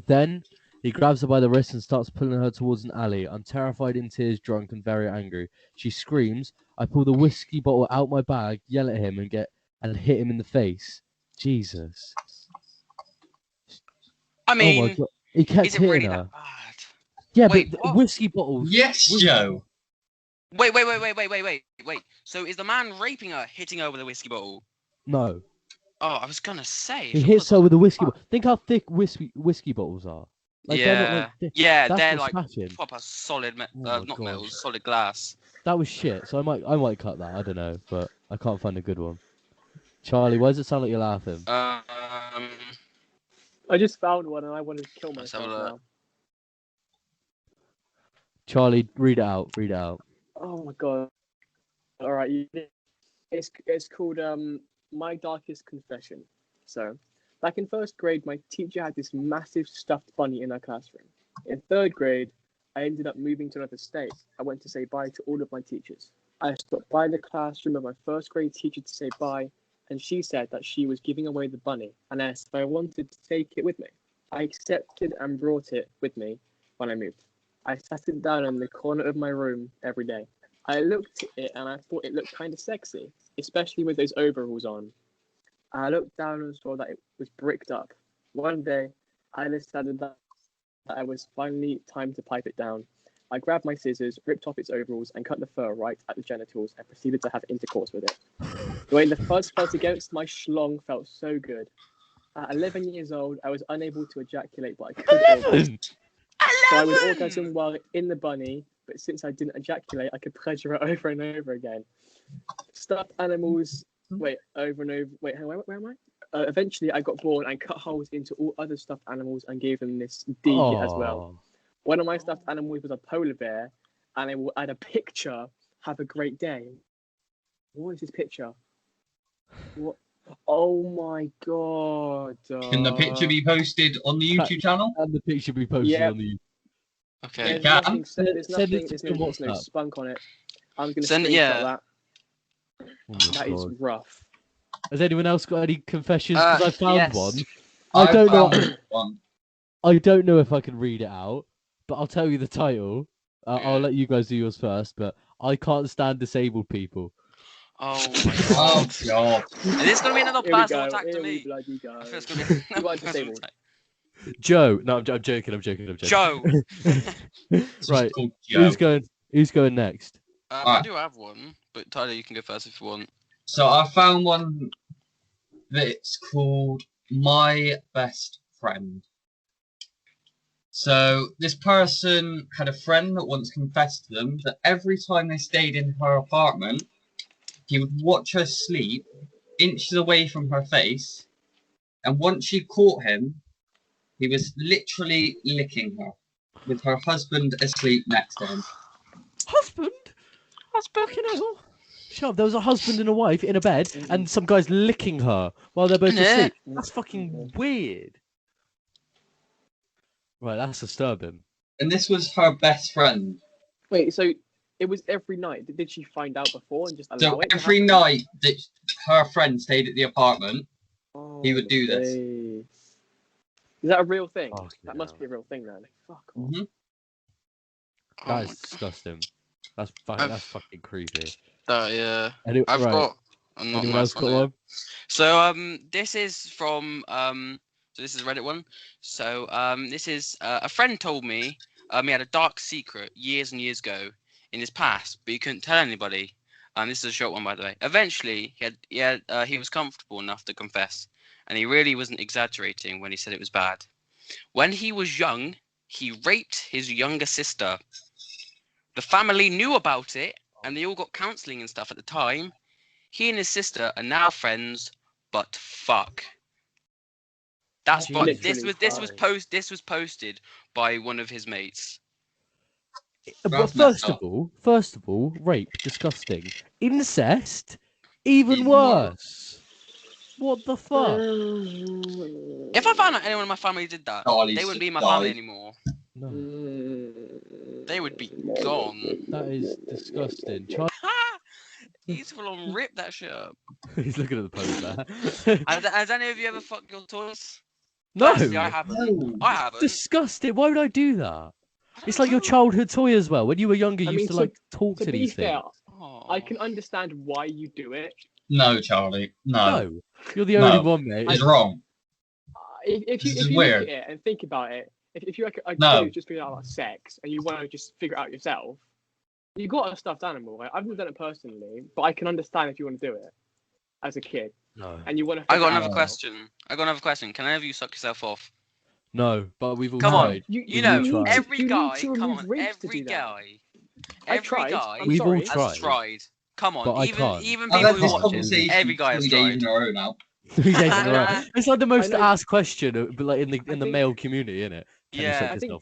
Speaker 1: Then he grabs her by the wrist and starts pulling her towards an alley. I'm terrified, in tears, drunk, and very angry. She screams. I pull the whiskey bottle out my bag, yell at him, and hit him in the face. Jesus.
Speaker 3: I
Speaker 1: Oh my
Speaker 3: mean,
Speaker 1: god. He kept
Speaker 3: is it
Speaker 1: hitting
Speaker 3: really
Speaker 1: her.
Speaker 3: that bad?
Speaker 1: Yeah,
Speaker 3: Wait,
Speaker 1: but
Speaker 3: what?
Speaker 1: whiskey bottles.
Speaker 4: Yes, Joe.
Speaker 3: Wait. So is the man raping her, hitting her with a whiskey bottle?
Speaker 1: No.
Speaker 3: Oh, I was gonna say.
Speaker 1: He
Speaker 3: if it
Speaker 1: hits
Speaker 3: was
Speaker 1: her
Speaker 3: like-
Speaker 1: with a whiskey bottle. Think how thick whiskey bottles are. Like, they're not like.
Speaker 3: yeah,
Speaker 1: That's
Speaker 3: they're
Speaker 1: what's
Speaker 3: like
Speaker 1: smashing.
Speaker 3: proper solid,
Speaker 1: Oh my
Speaker 3: not
Speaker 1: God.
Speaker 3: metal, solid glass.
Speaker 1: That was shit. So I might cut that. I don't know, but I can't find a good one. Charlie, why does it sound like you're laughing?
Speaker 3: Um,
Speaker 2: I just found one and I want to kill
Speaker 3: Let's have a
Speaker 2: myself
Speaker 3: look.
Speaker 2: now.
Speaker 1: Charlie, read it out. Read it out.
Speaker 2: Oh my god. All right, it's called My Darkest Confession. So, back in first grade, my teacher had this massive stuffed bunny in her classroom. In third grade, I ended up moving to another state. I went to say bye to all of my teachers. I stopped by the classroom of my first grade teacher to say bye, and she said that she was giving away the bunny and asked if I wanted to take it with me. I accepted and brought it with me when I moved. I sat it down in the corner of my room every day. I looked at it and I thought it looked kind of sexy, especially with those overalls on. I looked down and saw that it was bricked up. One day, I decided that it was finally time to pipe it down. I grabbed my scissors, ripped off its overalls, and cut the fur right at the genitals and proceeded to have intercourse with it. The way the fuzz felt against my schlong felt so good. At 11 years old, I was unable to ejaculate, but I could orgasm. So I would orgasm while in the bunny, but since I didn't ejaculate, I could pleasure it over and over again. Stuffed animals, over and over. Wait, where am I? Eventually, I got bored and cut holes into all other stuffed animals and gave them this D as well. One of my stuffed animals was a polar bear, and I will add a picture. Have a great day. What is this picture? What? Oh my god!
Speaker 4: Can the picture be posted on the YouTube channel?
Speaker 1: And the picture be posted on the.
Speaker 3: Okay.
Speaker 2: There's
Speaker 1: Send
Speaker 2: nothing.
Speaker 1: it
Speaker 2: There's
Speaker 1: to
Speaker 2: no
Speaker 1: WhatsApp.
Speaker 2: spunk on it. I'm gonna
Speaker 3: Send it,
Speaker 2: screenshot
Speaker 3: yeah.
Speaker 2: that.
Speaker 1: Oh my
Speaker 2: That is
Speaker 1: God.
Speaker 2: rough.
Speaker 1: Has anyone else got any confessions? Because I found
Speaker 3: yes.
Speaker 1: one.
Speaker 4: I
Speaker 1: don't know.
Speaker 4: found one.
Speaker 1: I don't know if I can read it out, but I'll tell you the title.
Speaker 3: Okay.
Speaker 1: I'll let you guys do yours first. But I can't stand disabled people.
Speaker 3: Oh my
Speaker 4: Oh,
Speaker 3: god.
Speaker 4: God.
Speaker 3: And this is gonna be another
Speaker 2: Here we
Speaker 3: personal
Speaker 2: go.
Speaker 3: attack to
Speaker 2: Here we
Speaker 3: me.
Speaker 2: bloody go.
Speaker 3: I feel it's gonna be
Speaker 2: You
Speaker 3: another
Speaker 2: are
Speaker 3: personal
Speaker 2: disabled.
Speaker 3: attack.
Speaker 1: Joe. No, I'm joking.
Speaker 3: Joe.
Speaker 4: It's
Speaker 1: Right.
Speaker 4: called Joe.
Speaker 1: Who's going next?
Speaker 3: I do have one, but Tyler, you can go first if you want.
Speaker 4: So I found one that's called My Best Friend. So this person had a friend that once confessed to them that every time they stayed in her apartment, he would watch her sleep inches away from her face, and once she caught him, he was literally licking her with her husband asleep next to him.
Speaker 1: Husband? Fucking hell. Shut up. There was a husband and a wife in a bed, and some guy's licking her while they're both
Speaker 3: Yeah.
Speaker 1: asleep. That's fucking weird. Right, that's disturbing.
Speaker 4: And this was her best friend.
Speaker 2: Wait, so it was every night. Did she find out before and just allow
Speaker 4: So
Speaker 2: it? to
Speaker 4: every
Speaker 2: happen?
Speaker 4: night that her friend stayed at the apartment, he would do this.
Speaker 2: days. Is that a real thing?
Speaker 1: Fucking
Speaker 2: That must
Speaker 1: hell.
Speaker 2: be a real thing then. Fuck off.
Speaker 4: Mhm.
Speaker 3: Oh
Speaker 1: That
Speaker 3: my
Speaker 1: is disgusting. That's fucking creepy.
Speaker 3: god. Yeah.
Speaker 1: Any,
Speaker 3: I've
Speaker 1: right.
Speaker 3: got a not
Speaker 1: Anyone
Speaker 3: nice
Speaker 1: else got
Speaker 3: one here.
Speaker 1: one?
Speaker 3: So this is from So this is a Reddit one. So this is a friend told me he had a dark secret years and years ago in his past, but he couldn't tell anybody. This is a short one, by the way. Eventually, he was comfortable enough to confess, and he really wasn't exaggerating when he said it was bad. When he was young, he raped his younger sister. The family knew about it, and they all got counselling and stuff at the time. He and his sister are now friends, but fuck. That's but this was posted by one of his mates.
Speaker 1: But first of all, rape, disgusting. Incest, even worse. What the fuck?
Speaker 3: If I found out anyone in my family did that, they wouldn't be in my family anymore.
Speaker 1: No.
Speaker 3: They would be gone.
Speaker 1: That is disgusting.
Speaker 3: He's full on rip that shit up.
Speaker 1: He's looking at the post there.
Speaker 3: Has any of you ever fucked your toys?
Speaker 1: No.
Speaker 3: Personally, I haven't. I haven't.
Speaker 1: Disgusting. Why would I do that? It's like your childhood toy as well. When you were younger, you used to like talk to these things.
Speaker 2: I can understand why you do it.
Speaker 4: No, Charlie. No.
Speaker 1: You're the only one, mate.
Speaker 4: It's wrong.
Speaker 2: If you look at it and think about it, if you're like a dude just figuring out about sex and you want to just figure it out yourself, you got a stuffed animal. Right? I've never done it personally, but I can understand if you want to do it as a kid.
Speaker 1: No.
Speaker 2: And you want to.
Speaker 3: I got another question. Can any of you suck yourself off?
Speaker 1: No, but we've all
Speaker 3: tried.
Speaker 1: Come on.
Speaker 3: You know, every guy. Come on, every guy. Every guy.
Speaker 1: We've all
Speaker 3: tried. Come on,
Speaker 1: but
Speaker 3: even people who watch it, every guy has tried.
Speaker 1: 3 days in a row. It's like the most asked question, but like in the male community, isn't it?
Speaker 3: Yeah,
Speaker 2: I think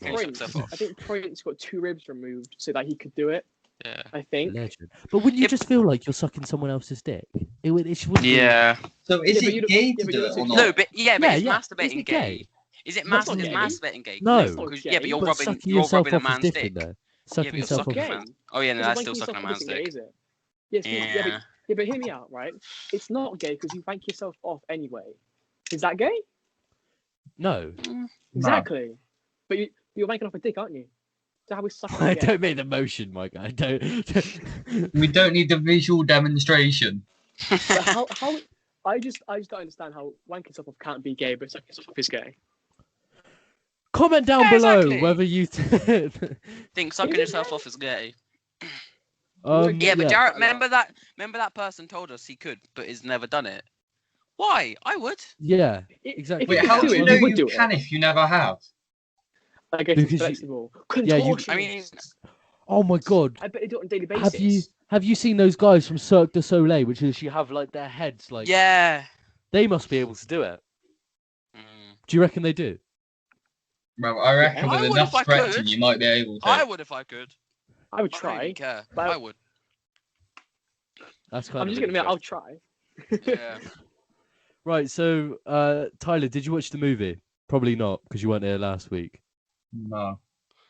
Speaker 2: Prince got 2 ribs removed so that he could do it.
Speaker 3: Yeah,
Speaker 2: I think.
Speaker 1: Legend. But wouldn't you just feel like you're sucking someone else's dick? It wouldn't
Speaker 3: yeah.
Speaker 4: So is it gay to do it or not?
Speaker 3: No, but it's masturbating gay. Is it masturbating gay?
Speaker 1: No.
Speaker 3: Yeah, but you're rubbing a man's dick.
Speaker 1: Sucking yourself off.
Speaker 3: Oh yeah, no, that's still sucking a man's dick.
Speaker 2: Yes, yeah, but hear me out, right? It's not gay because you wank yourself off anyway. Is that gay?
Speaker 1: No.
Speaker 2: Exactly. But you're wanking off a dick, aren't you? So how is sucking?
Speaker 1: I don't make the motion, Mike. I don't.
Speaker 4: We don't need the visual demonstration.
Speaker 2: How? I just don't understand how wanking yourself off can't be gay, but sucking yourself off is gay.
Speaker 1: Comment down below whether you
Speaker 3: think sucking yourself off is gay.
Speaker 1: But
Speaker 3: Jarrett, remember that person told us he could, but has never done it. Why? I would.
Speaker 1: Yeah, exactly.
Speaker 4: Wait, how do you know you can if you never have?
Speaker 2: I guess it's flexible. Contortion.
Speaker 3: I mean,
Speaker 1: oh my god!
Speaker 2: I bet they do it on a daily basis.
Speaker 1: Have you seen those guys from Cirque du Soleil, which is you have like their heads like?
Speaker 3: Yeah.
Speaker 1: They must be able to do it. Do you reckon they do?
Speaker 4: Well, I reckon with enough stretching, you might be able to.
Speaker 3: I would if I could.
Speaker 2: I would try.
Speaker 3: I don't even care. I would.
Speaker 1: That's kind
Speaker 2: I'm just gonna admit, I'll try.
Speaker 3: Yeah.
Speaker 1: Right. So, Tyler, did you watch the movie? Probably not, because you weren't here last week.
Speaker 4: No.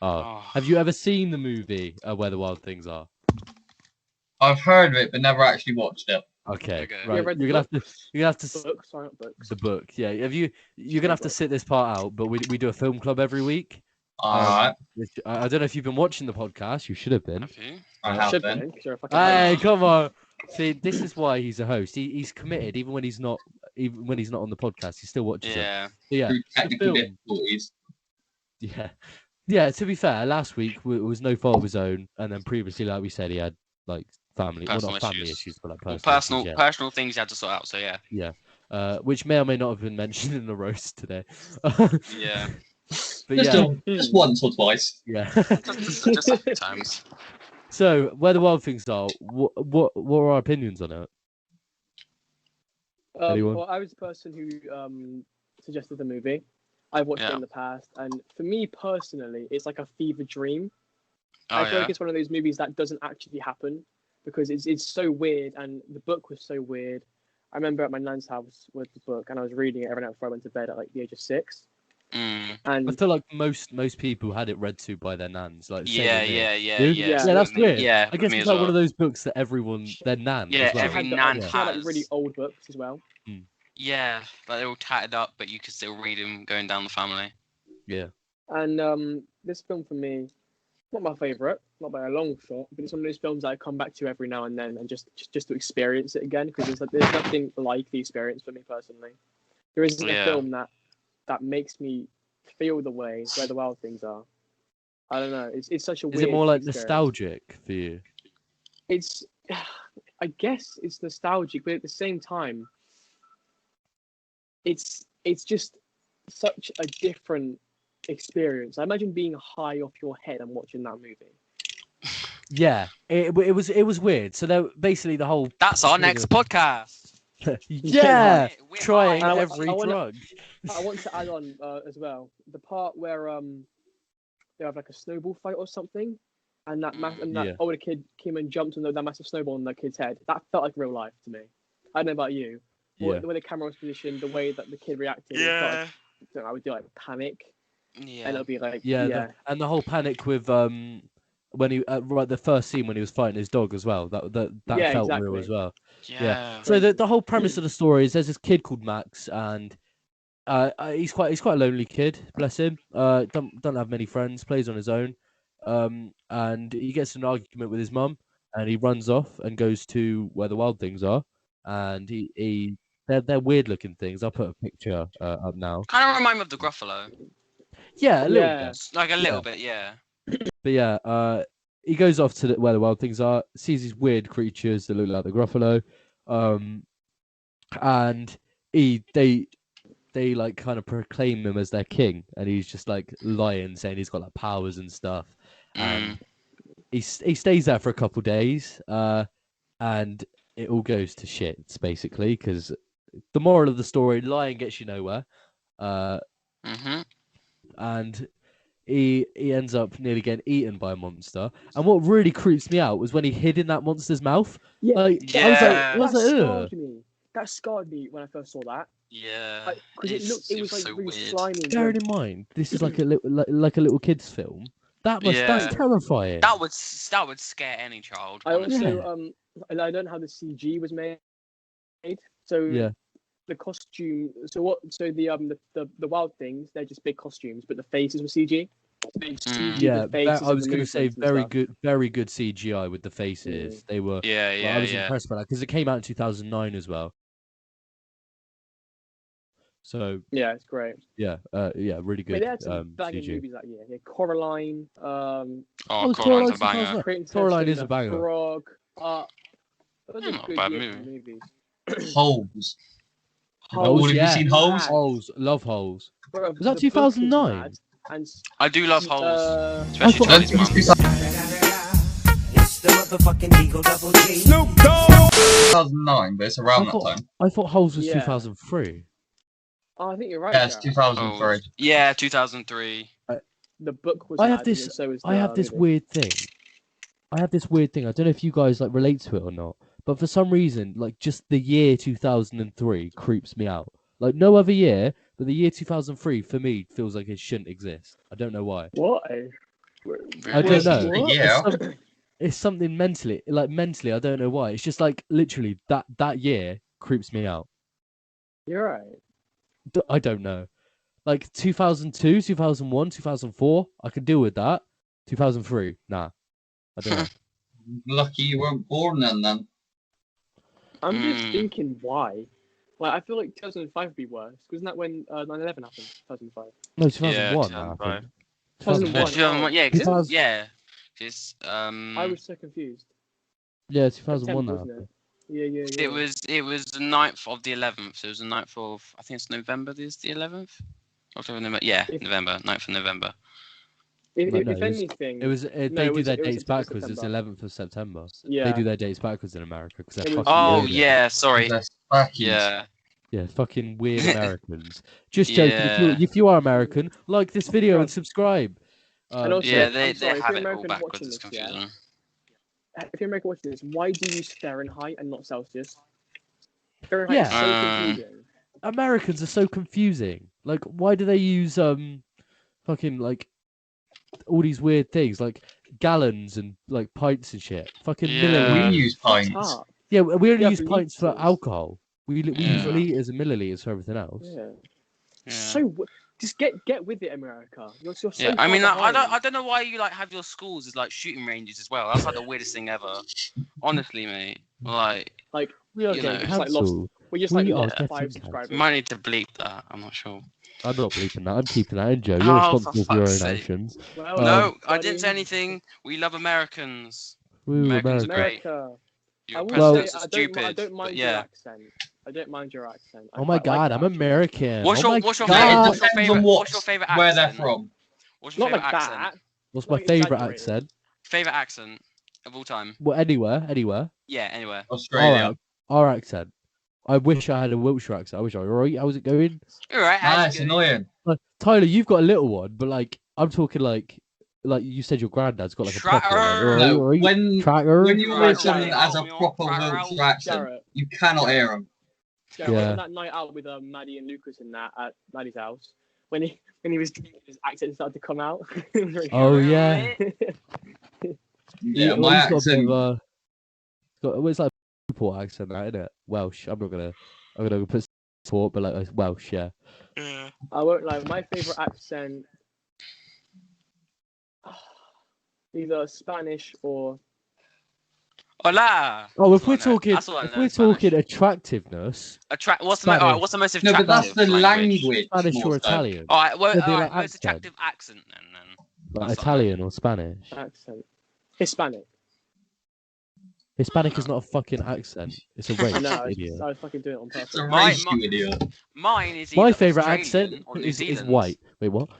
Speaker 1: Oh. Have you ever seen the movie Where the Wild Things Are?
Speaker 4: I've heard of it, but never actually watched it.
Speaker 1: Okay. Right. You're gonna have to.
Speaker 2: Book, sorry, not books.
Speaker 1: The book. Yeah. You're gonna have to sit this part out, but we do a film club every week.
Speaker 4: Alright.
Speaker 1: I don't know if you've been watching the podcast. You should have been.
Speaker 4: I have been.
Speaker 1: Hey, come on. See, this is why he's a host. He's committed, even when he's not on the podcast. He still watches it. Yeah.
Speaker 4: Through technical difficulties.
Speaker 1: Yeah. Yeah. To be fair, last week it was no fault of his own, and then previously, like we said, he had like family issues, but like
Speaker 3: personal things you had to sort out. So yeah.
Speaker 1: Yeah. Which may or may not have been mentioned in the roast today.
Speaker 3: Yeah.
Speaker 1: But
Speaker 4: just once or twice.
Speaker 1: Yeah.
Speaker 3: just a few times.
Speaker 1: So, Where the Wild Things Are, what are our opinions on it? Anyone?
Speaker 2: Well, I was the person who suggested the movie. I've watched it in the past, and for me personally, it's like a fever dream. I feel like it's one of those movies that doesn't actually happen because it's so weird, and the book was so weird. I remember at my nan's house with the book, and I was reading it every night before I went to bed at like the age of 6. And
Speaker 1: I feel like most people had it read to by their nans. Like
Speaker 3: yeah,
Speaker 1: that's weird.
Speaker 3: Yeah,
Speaker 1: I guess it's like one of those books that their nan.
Speaker 3: Yeah,
Speaker 1: well.
Speaker 3: every nan
Speaker 2: has.
Speaker 3: has.
Speaker 2: Like really old books as well.
Speaker 3: Yeah, like they're all tattered up, but you can still read them going down the family.
Speaker 1: Yeah.
Speaker 2: And this film for me, not my favourite, not by a long shot, but it's one of those films that I come back to every now and then, and just to experience it again, because there's nothing like the experience for me personally. There isn't a film that that makes me feel the way where the wild things are. I don't know. It's such a
Speaker 1: Is
Speaker 2: weird
Speaker 1: it more like
Speaker 2: experience.
Speaker 1: nostalgic for you?
Speaker 2: It's, I guess it's nostalgic, but at the same time, it's just such a different experience. I imagine being high off your head and watching that movie.
Speaker 1: Yeah, it was weird. So basically the whole
Speaker 3: That's our next podcast.
Speaker 1: yeah,
Speaker 3: We're
Speaker 1: trying
Speaker 3: high.
Speaker 1: every drug.
Speaker 2: I want to add on as well the part where they have like a snowball fight or something, and that
Speaker 1: Yeah.
Speaker 2: older kid came and jumped on that massive snowball on that kid's head. That felt like real life to me. I don't know about you.
Speaker 1: Yeah.
Speaker 2: The way the camera was positioned, the way that the kid reacted, it felt like, I don't know, I would do like panic, and it'll be like
Speaker 1: And the whole panic with when he right the first scene when he was fighting his dog as well. That
Speaker 2: Yeah,
Speaker 1: felt
Speaker 2: exactly.
Speaker 1: real as well.
Speaker 3: Yeah.
Speaker 1: So the whole premise of the story is there's this kid called Max, and he's quite a lonely kid, bless him. Don't have many friends, plays on his own. And he gets in an argument with his mum, and he runs off and goes to where the wild things are, and they're weird looking things. I'll put a picture up now.
Speaker 3: Kind of remind me of the Gruffalo.
Speaker 1: Yeah, a little
Speaker 2: Yeah.
Speaker 1: bit.
Speaker 3: Like a little bit, yeah.
Speaker 1: But yeah, he goes off to where the wild things are, sees these weird creatures that look like the Gruffalo, and they like kind of proclaim him as their king, and he's just like lying, saying he's got like powers and stuff, and he stays there for a couple days, and it all goes to shit basically, because the moral of the story, lying gets you nowhere, and he ends up nearly getting eaten by a monster. And what really creeps me out was when he hid in that monster's mouth.
Speaker 2: Yeah,
Speaker 1: Like,
Speaker 3: yeah.
Speaker 1: I was like,
Speaker 2: scarred me. That scarred me when I first saw that.
Speaker 3: Yeah.
Speaker 2: Because it was like
Speaker 3: so
Speaker 2: really
Speaker 3: weird.
Speaker 2: slimy.
Speaker 1: bearing in mind, this is like a little kid's film. That's terrifying.
Speaker 3: That would scare any child.
Speaker 2: I
Speaker 3: Honestly.
Speaker 2: also and I don't know how the CG was made. So
Speaker 1: Yeah.
Speaker 2: the costume. So the wild things, they're just big costumes, but the faces were CG.
Speaker 1: Yeah, I was going to say very good CGI with the faces. They were. I was impressed by that because it came out in 2009 as well. So
Speaker 2: yeah, it's great.
Speaker 1: Yeah, really good.
Speaker 2: They had some banging
Speaker 1: CG.
Speaker 2: movies that year. Yeah, Coraline.
Speaker 3: Coraline's a banger.
Speaker 1: Coraline is a banger.
Speaker 2: Frog. Those are
Speaker 3: Not a
Speaker 2: good
Speaker 3: bad
Speaker 2: years for
Speaker 3: movie.
Speaker 2: movies.
Speaker 4: Holes.
Speaker 1: Holes,
Speaker 4: Have you seen Holes?
Speaker 1: Holes, love Holes.
Speaker 2: Bro,
Speaker 1: Was that
Speaker 2: the book is
Speaker 1: 2009?
Speaker 2: mad, and
Speaker 3: I do love Holes,
Speaker 1: I
Speaker 3: especially
Speaker 1: thought-
Speaker 3: Charlie's mum.
Speaker 6: It's the motherfucking Eagle Double G.
Speaker 7: Snoop Dogg.
Speaker 4: 2009, but it's around that time.
Speaker 1: I thought Holes was
Speaker 2: Yeah.
Speaker 1: 2003.
Speaker 2: Oh, I think you're right.
Speaker 4: Yeah, it's
Speaker 2: Jared.
Speaker 4: 2003.
Speaker 3: Yeah, 2003.
Speaker 2: The book was.
Speaker 1: I have
Speaker 2: mad,
Speaker 1: this.
Speaker 2: and so was
Speaker 1: I have
Speaker 2: the
Speaker 1: this
Speaker 2: movie.
Speaker 1: weird thing. I don't know if you guys like relate to it or not, but for some reason, like just the year 2003 creeps me out. Like no other year, but the year 2003 for me feels like it shouldn't exist. I don't know why.
Speaker 2: What?
Speaker 1: I don't know.
Speaker 2: What?
Speaker 4: Yeah.
Speaker 1: It's something mentally, I don't know why. It's just like literally that year creeps me out.
Speaker 2: You're right.
Speaker 1: I don't know. Like 2002, 2001, 2004, I could deal with that. 2003, nah. I don't know.
Speaker 4: Lucky you weren't born then.
Speaker 2: I'm just thinking why. Like I feel like 2005 would be worse. Wasn't that when 9/11 happened? 2005.
Speaker 1: No, 2001.
Speaker 3: Yeah,
Speaker 1: nah, I
Speaker 3: 2005.
Speaker 1: think. 2001.
Speaker 2: 2001.
Speaker 3: Yeah,
Speaker 1: 2000.
Speaker 3: yeah. Just
Speaker 2: I was so confused.
Speaker 1: Yeah, 2001.
Speaker 2: September,
Speaker 1: Nah, I
Speaker 2: wasn't
Speaker 1: think.
Speaker 2: Yeah.
Speaker 3: It was the 9th of the 11th. So it was the 9th of, I think it's November. This is the 11th. October, November. Yeah, November. 9th of November.
Speaker 2: If
Speaker 1: No,
Speaker 2: anything,
Speaker 1: It was. They
Speaker 2: No, it
Speaker 1: do
Speaker 2: was-
Speaker 1: their
Speaker 2: it was
Speaker 1: dates backwards. It's
Speaker 2: September.
Speaker 1: 11th of September.
Speaker 2: Yeah.
Speaker 1: They do their dates backwards in America because they're
Speaker 2: It was-
Speaker 1: fucking.
Speaker 3: Oh
Speaker 1: weird.
Speaker 3: yeah, sorry.
Speaker 4: They're spackies.
Speaker 3: Yeah.
Speaker 1: Yeah, fucking weird Americans. Just joking.
Speaker 3: Yeah.
Speaker 1: If you are American, like this video and subscribe.
Speaker 2: And also-
Speaker 3: Yeah,
Speaker 2: I'm
Speaker 3: they
Speaker 2: sorry, if
Speaker 3: have
Speaker 2: you're
Speaker 3: it all
Speaker 2: American
Speaker 3: backwards.
Speaker 2: watching
Speaker 3: It's
Speaker 2: this, yeah.
Speaker 3: confusing.
Speaker 2: if you're American watching this, why do you use Fahrenheit and not Celsius? Fahrenheit
Speaker 1: Yeah.
Speaker 2: is so confusing.
Speaker 1: Americans are so confusing. Like, why do they use fucking like all these weird things like gallons and like pints and shit? Fucking
Speaker 3: Yeah.
Speaker 1: milliliters.
Speaker 4: We use pints.
Speaker 2: Ah,
Speaker 1: Yeah, we only
Speaker 2: Yeah,
Speaker 1: use
Speaker 2: but
Speaker 1: pints for
Speaker 2: liters.
Speaker 1: alcohol. We use
Speaker 3: Yeah.
Speaker 1: liters and milliliters for everything else.
Speaker 2: yeah.
Speaker 3: Yeah.
Speaker 2: So just get with it, America. You're so
Speaker 3: Yeah, I
Speaker 2: far
Speaker 3: mean, I
Speaker 2: behind.
Speaker 3: don't know why you like have your schools as like shooting ranges as well. That's like the weirdest thing ever. Honestly, mate. Like,
Speaker 1: We are
Speaker 3: You
Speaker 1: getting
Speaker 3: know.
Speaker 2: It's like lost.
Speaker 1: cancelled.
Speaker 2: We just
Speaker 1: We
Speaker 2: like
Speaker 1: are
Speaker 2: lost
Speaker 1: getting
Speaker 2: 5
Speaker 1: cancelled.
Speaker 2: subscribers.
Speaker 3: You might need to bleep that. I'm not sure.
Speaker 1: I'm not bleeping that. I'm keeping that in, Joe. You're
Speaker 3: Oh,
Speaker 1: responsible
Speaker 3: for
Speaker 1: for your own
Speaker 3: fuck's sake.
Speaker 1: actions.
Speaker 2: Well,
Speaker 3: No, I
Speaker 2: buddy,
Speaker 3: didn't say anything. We love Americans.
Speaker 1: Woo,
Speaker 3: Americans are
Speaker 1: America.
Speaker 3: great.
Speaker 2: America. I
Speaker 3: Your
Speaker 2: will
Speaker 3: presidents
Speaker 2: say
Speaker 3: are
Speaker 2: I
Speaker 3: stupid.
Speaker 2: don't mind
Speaker 3: but
Speaker 2: your
Speaker 3: yeah.
Speaker 2: accent. I don't mind your accent. I
Speaker 1: Oh my
Speaker 2: quite like
Speaker 1: god,
Speaker 2: it,
Speaker 1: I'm
Speaker 2: actually.
Speaker 1: American.
Speaker 3: What's
Speaker 1: oh
Speaker 3: your
Speaker 1: my
Speaker 3: what's your
Speaker 1: god.
Speaker 3: favorite
Speaker 4: It
Speaker 3: what's your
Speaker 4: depends
Speaker 3: favorite
Speaker 4: on
Speaker 3: what's your favorite
Speaker 4: where
Speaker 3: accent?
Speaker 4: they're from.
Speaker 3: What's your
Speaker 2: Not
Speaker 3: favorite
Speaker 2: like
Speaker 3: accent?
Speaker 2: that.
Speaker 1: What's my
Speaker 2: Like
Speaker 1: favorite
Speaker 2: exaggerated.
Speaker 1: accent?
Speaker 3: Favorite accent of all time?
Speaker 1: Well, anywhere.
Speaker 3: Yeah, anywhere.
Speaker 4: Australia.
Speaker 1: Alright, our accent. I wish I had a Wiltshire accent. I wish I right. How's it going?
Speaker 3: All right,
Speaker 4: Nah,
Speaker 3: how's
Speaker 4: it's
Speaker 3: it going?
Speaker 4: annoying.
Speaker 1: Like, Tyler, you've got a little one, but like I'm talking like you said, your granddad's got like a proper
Speaker 3: Tracker.
Speaker 1: like,
Speaker 4: No,
Speaker 1: alright,
Speaker 4: when
Speaker 1: tracker.
Speaker 4: you
Speaker 3: Right,
Speaker 4: hear someone
Speaker 3: right,
Speaker 4: that has a
Speaker 3: right,
Speaker 4: proper
Speaker 3: right,
Speaker 4: Wiltshire accent,
Speaker 2: Jarrett.
Speaker 4: you cannot hear them.
Speaker 2: Yeah,
Speaker 1: Yeah.
Speaker 2: on that night out with Maddie and Lucas and that at Maddie's house, when he was drinking, his accent started to come out. It was really
Speaker 1: Oh
Speaker 2: funny.
Speaker 1: yeah.
Speaker 4: Yeah,
Speaker 1: well,
Speaker 4: my
Speaker 1: he's got a bit
Speaker 4: accent.
Speaker 1: of it's like a Newport accent, that, isn't it? I'm gonna put support, but like Welsh, yeah.
Speaker 3: Yeah.
Speaker 2: I won't lie. My favorite accent, either Spanish or
Speaker 3: Hola.
Speaker 1: Oh, if
Speaker 3: That's
Speaker 1: we're
Speaker 3: what I know.
Speaker 1: talking,
Speaker 3: That's what I
Speaker 1: if
Speaker 3: know
Speaker 1: we're
Speaker 3: in Spanish.
Speaker 1: talking attractiveness,
Speaker 3: What's the
Speaker 1: Spanish.
Speaker 3: what's the most
Speaker 4: No,
Speaker 3: attractive?
Speaker 4: but that's the
Speaker 3: language?
Speaker 4: language.
Speaker 1: Spanish
Speaker 4: more
Speaker 1: or
Speaker 4: so.
Speaker 1: Italian,
Speaker 3: All right, well,
Speaker 1: It'd be
Speaker 3: all
Speaker 1: like
Speaker 3: right, most
Speaker 1: accent.
Speaker 3: attractive accent then.
Speaker 1: like
Speaker 3: That's
Speaker 1: Italian or Spanish.
Speaker 2: accent, Hispanic.
Speaker 1: Hispanic is not a fucking accent; it's a race,
Speaker 2: I know.
Speaker 1: idiot.
Speaker 2: I was fucking doing it on purpose.
Speaker 4: It's a
Speaker 3: My-
Speaker 4: race,
Speaker 3: my-
Speaker 4: you idiot.
Speaker 3: Mine is
Speaker 1: My
Speaker 3: either
Speaker 1: favorite
Speaker 3: Australian
Speaker 1: accent
Speaker 3: or New
Speaker 1: is
Speaker 3: Zealand.
Speaker 1: white. Wait, what?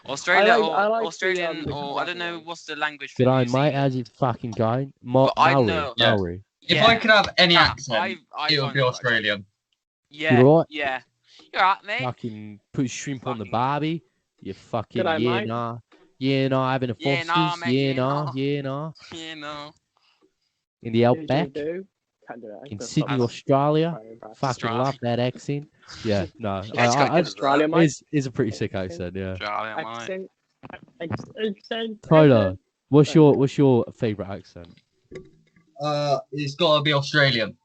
Speaker 3: Australia
Speaker 2: I like the,
Speaker 3: Australian
Speaker 2: the
Speaker 3: or I don't know
Speaker 2: colourful one.
Speaker 3: what's the language for
Speaker 1: G'day,
Speaker 3: New
Speaker 1: mate.
Speaker 3: Zealand.
Speaker 1: How's it fucking going?
Speaker 3: But I
Speaker 1: Maori.
Speaker 3: know-
Speaker 4: Yeah.
Speaker 1: Maori.
Speaker 4: If
Speaker 3: Yeah.
Speaker 4: I could have any
Speaker 3: Ah,
Speaker 4: accent,
Speaker 3: I
Speaker 4: it would
Speaker 3: find
Speaker 4: be
Speaker 3: that
Speaker 4: Australian.
Speaker 3: Yeah,
Speaker 1: You right?
Speaker 3: yeah. You're right, mate.
Speaker 1: Fucking put shrimp on the
Speaker 3: Fucking-
Speaker 1: barbie. You fucking
Speaker 2: G'day,
Speaker 1: yeah
Speaker 2: mate.
Speaker 1: nah. Yeah nah, having a
Speaker 3: Yeah, nah,
Speaker 1: Foster's.
Speaker 3: mate,
Speaker 1: Yeah
Speaker 3: yeah,
Speaker 1: nah.
Speaker 3: nah.
Speaker 1: Yeah nah.
Speaker 3: You know.
Speaker 1: In the outback.
Speaker 2: Can't do it.
Speaker 1: In
Speaker 2: Don't
Speaker 1: Sydney,
Speaker 2: stop.
Speaker 1: Australia.
Speaker 2: Very embarrassed.
Speaker 1: Fucking
Speaker 3: Australia.
Speaker 1: love that accent. Yeah, no,
Speaker 3: Yeah, it's got
Speaker 1: I,
Speaker 2: Australia, mate.
Speaker 1: is a pretty sick accent. Yeah.
Speaker 3: Australia, mate.
Speaker 2: Accent. Accent.
Speaker 1: Tyler, what's your favorite accent?
Speaker 4: It's got to be Australian.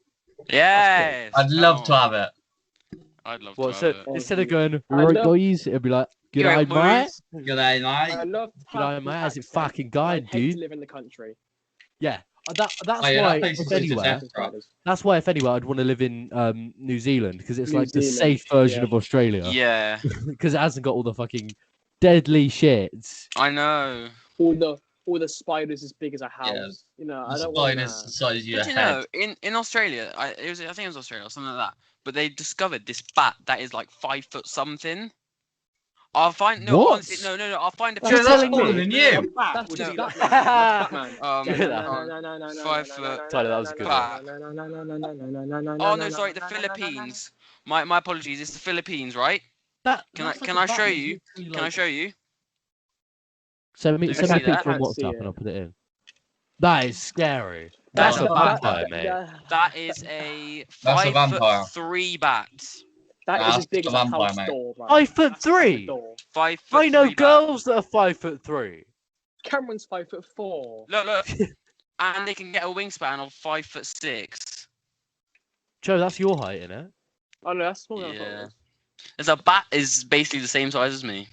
Speaker 3: Yes.
Speaker 4: I'd love to have it.
Speaker 3: I'd love
Speaker 1: Well,
Speaker 3: to
Speaker 1: so
Speaker 3: have it.
Speaker 1: instead of going
Speaker 2: I
Speaker 1: right
Speaker 2: love-
Speaker 1: guys, it'd be like
Speaker 3: You're
Speaker 1: g'day
Speaker 3: right,
Speaker 1: mate.
Speaker 3: boys.
Speaker 4: G'day,
Speaker 2: I
Speaker 4: mate.
Speaker 2: love to
Speaker 1: G'day
Speaker 2: have
Speaker 1: mate.
Speaker 2: an
Speaker 1: How's it
Speaker 2: accent,
Speaker 1: fucking
Speaker 2: but I'd
Speaker 1: going,
Speaker 2: hate to
Speaker 1: dude?
Speaker 2: live in the country.
Speaker 1: Yeah, that's
Speaker 4: Oh, yeah,
Speaker 1: why
Speaker 4: that place
Speaker 1: if
Speaker 4: is
Speaker 1: anywhere,
Speaker 4: just right.
Speaker 1: that's why if anywhere I'd want to live in New Zealand because it's
Speaker 2: New
Speaker 1: like the
Speaker 2: Zealand,
Speaker 1: safe version
Speaker 2: yeah.
Speaker 1: of Australia
Speaker 3: Yeah,
Speaker 1: because it hasn't got all the fucking deadly shits.
Speaker 3: I know.
Speaker 2: All the spiders as big as a house.
Speaker 4: Yeah.
Speaker 2: You know,
Speaker 4: The
Speaker 2: I don't want
Speaker 4: spiders the
Speaker 2: that.
Speaker 4: size of your
Speaker 3: But you
Speaker 4: head.
Speaker 3: know, in Australia, I think it was Australia or something like that. But they discovered this bat that is like 5 foot something. I'll find no,
Speaker 1: What?
Speaker 3: honestly, no. I'll find a
Speaker 2: That's
Speaker 3: picture.
Speaker 1: telling
Speaker 4: taller
Speaker 1: me?
Speaker 4: than you.
Speaker 2: That's
Speaker 3: would
Speaker 2: just
Speaker 3: be
Speaker 2: Batman.
Speaker 3: like-
Speaker 2: That's Batman.
Speaker 3: Um, 5 foot.
Speaker 1: Tyler, that was a good
Speaker 3: one. Oh no, sorry, the Philippines. My apologies. It's the Philippines, right? Can I show you? Can I show you?
Speaker 1: Send me
Speaker 3: Do
Speaker 1: a
Speaker 3: you see
Speaker 1: picture
Speaker 3: that?
Speaker 1: on
Speaker 2: Can't see
Speaker 1: WhatsApp
Speaker 2: it.
Speaker 1: and I'll put it in. That is scary.
Speaker 3: That's
Speaker 1: That's
Speaker 3: a
Speaker 1: a vampire, mate.
Speaker 3: That is a
Speaker 4: That's a
Speaker 3: 5'3" bat.
Speaker 2: That is
Speaker 4: That's
Speaker 2: as big
Speaker 4: a
Speaker 2: as a
Speaker 4: vampire,
Speaker 2: house
Speaker 4: mate.
Speaker 2: door. Right?
Speaker 1: 5'3".
Speaker 2: Door.
Speaker 3: 5'3"
Speaker 1: I know
Speaker 3: bat.
Speaker 1: girls that are 5'3".
Speaker 2: Cameron's 5'4".
Speaker 3: Look, and they can get a wingspan of 5'6".
Speaker 1: Joe, that's your height, innit?
Speaker 2: Oh no, that's smaller than I thought it
Speaker 3: Yeah.
Speaker 2: was.
Speaker 3: As a bat is basically the same size as me.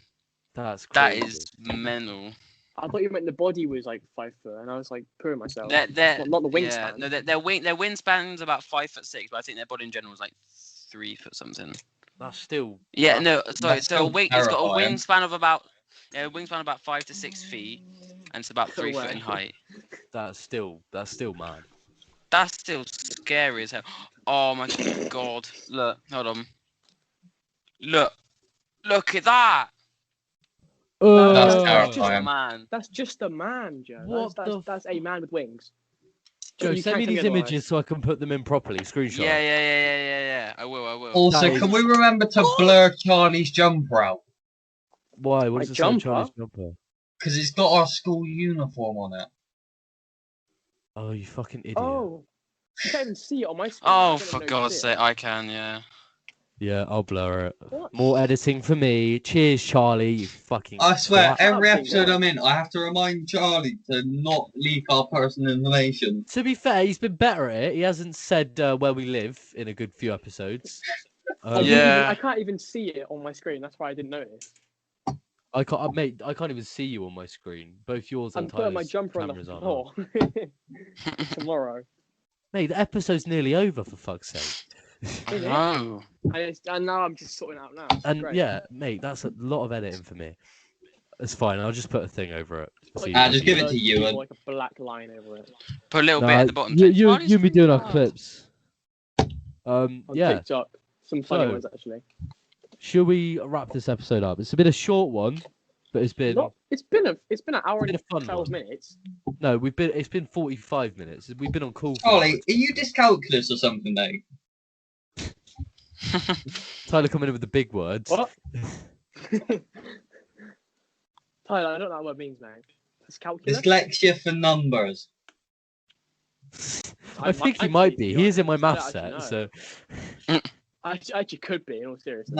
Speaker 1: That's
Speaker 3: That
Speaker 1: crazy.
Speaker 3: is mental.
Speaker 2: I thought you meant the body was like 5 foot, and I was like pooing myself.
Speaker 3: They're,
Speaker 2: Not the wingspan.
Speaker 3: Yeah, no, their wingspan's about 5'6", but I think their body in general is like 3 foot something.
Speaker 1: That's still.
Speaker 3: Yeah, no, sorry.
Speaker 4: That's
Speaker 3: So
Speaker 4: still
Speaker 3: it's got a
Speaker 4: terrifying.
Speaker 3: wingspan of about 5 to 6 feet, and it's about 3
Speaker 2: No
Speaker 3: foot in
Speaker 2: way.
Speaker 3: height.
Speaker 1: That's still mad.
Speaker 3: That's still scary as hell. Oh my god! Look, hold on. Look at that!
Speaker 4: That's
Speaker 1: Oh,
Speaker 4: terrifying.
Speaker 3: Man,
Speaker 2: That's just a man, Joe.
Speaker 1: What
Speaker 2: That's a man with wings.
Speaker 1: Joe,
Speaker 2: You
Speaker 1: send me
Speaker 2: can't
Speaker 1: these
Speaker 2: tell me
Speaker 1: images so I can put them in properly. Screenshot.
Speaker 3: yeah. I will.
Speaker 4: Also,
Speaker 1: That
Speaker 4: can
Speaker 1: is-
Speaker 4: we remember to blur Charlie's jumper out?
Speaker 1: Why? What does
Speaker 2: My
Speaker 1: it say on
Speaker 2: jumper?
Speaker 1: Charlie's jumper?
Speaker 4: Because it's got our school uniform on it.
Speaker 1: Oh, you fucking idiot.
Speaker 2: Oh, you can't even see it on my screen.
Speaker 3: Oh,
Speaker 2: I didn't
Speaker 3: for
Speaker 2: notice
Speaker 3: God's
Speaker 2: it.
Speaker 3: sake, I can, yeah.
Speaker 1: Yeah, I'll blur it.
Speaker 2: What?
Speaker 1: More editing for me. Cheers, Charlie. You fucking.
Speaker 4: I swear,
Speaker 1: twat.
Speaker 4: every
Speaker 2: Fucking
Speaker 4: episode
Speaker 2: hell.
Speaker 4: I'm in, I have to remind Charlie to not leak our personal information.
Speaker 1: To be fair, he's been better at it. He hasn't said where we live in a good few episodes.
Speaker 3: Yeah.
Speaker 2: I can't even see it on my screen. That's why I didn't notice.
Speaker 1: I can't, mate. I can't even see you on my screen. Both yours
Speaker 2: I'm
Speaker 1: and
Speaker 2: putting my
Speaker 1: Tyler's
Speaker 2: jumper on the
Speaker 1: cameras aren't on.
Speaker 2: floor tomorrow.
Speaker 1: Mate, the episode's nearly over. For fuck's sake.
Speaker 2: Is it?
Speaker 3: Oh.
Speaker 2: And now I'm just sorting it out now.
Speaker 1: And
Speaker 2: Great.
Speaker 1: yeah, mate, that's a lot of editing for me. It's fine. I'll just put a thing over it. It's
Speaker 2: Like,
Speaker 1: easy.
Speaker 4: just give it to
Speaker 2: blurred
Speaker 4: you,
Speaker 2: or
Speaker 4: and-
Speaker 2: like a black line over it.
Speaker 3: Put a little bit
Speaker 1: Nah,
Speaker 3: at the bottom.
Speaker 1: you,
Speaker 3: saying,
Speaker 1: you,
Speaker 3: "Charlie's
Speaker 1: you be doing our
Speaker 3: Hard."
Speaker 1: clips.
Speaker 2: On
Speaker 1: Yeah.
Speaker 2: TikTok. Some funny
Speaker 1: So-
Speaker 2: ones actually.
Speaker 1: Should we wrap this episode up? It's been a short one, but it's been
Speaker 2: It's been an hour
Speaker 1: been
Speaker 2: and
Speaker 1: a fun
Speaker 2: 12
Speaker 1: one.
Speaker 2: minutes.
Speaker 1: no. It's been 45 minutes. We've been on call. For
Speaker 4: Charlie, are you dyscalculus or something, mate?
Speaker 1: Tyler coming in with the big words.
Speaker 2: What? Tyler, I don't know what that word means, man. It's calculus.
Speaker 4: Dyslexia for numbers.
Speaker 1: I think he might be. He is in my math
Speaker 2: I don't
Speaker 1: set,
Speaker 2: actually
Speaker 1: so
Speaker 2: I actually could be, in all seriousness.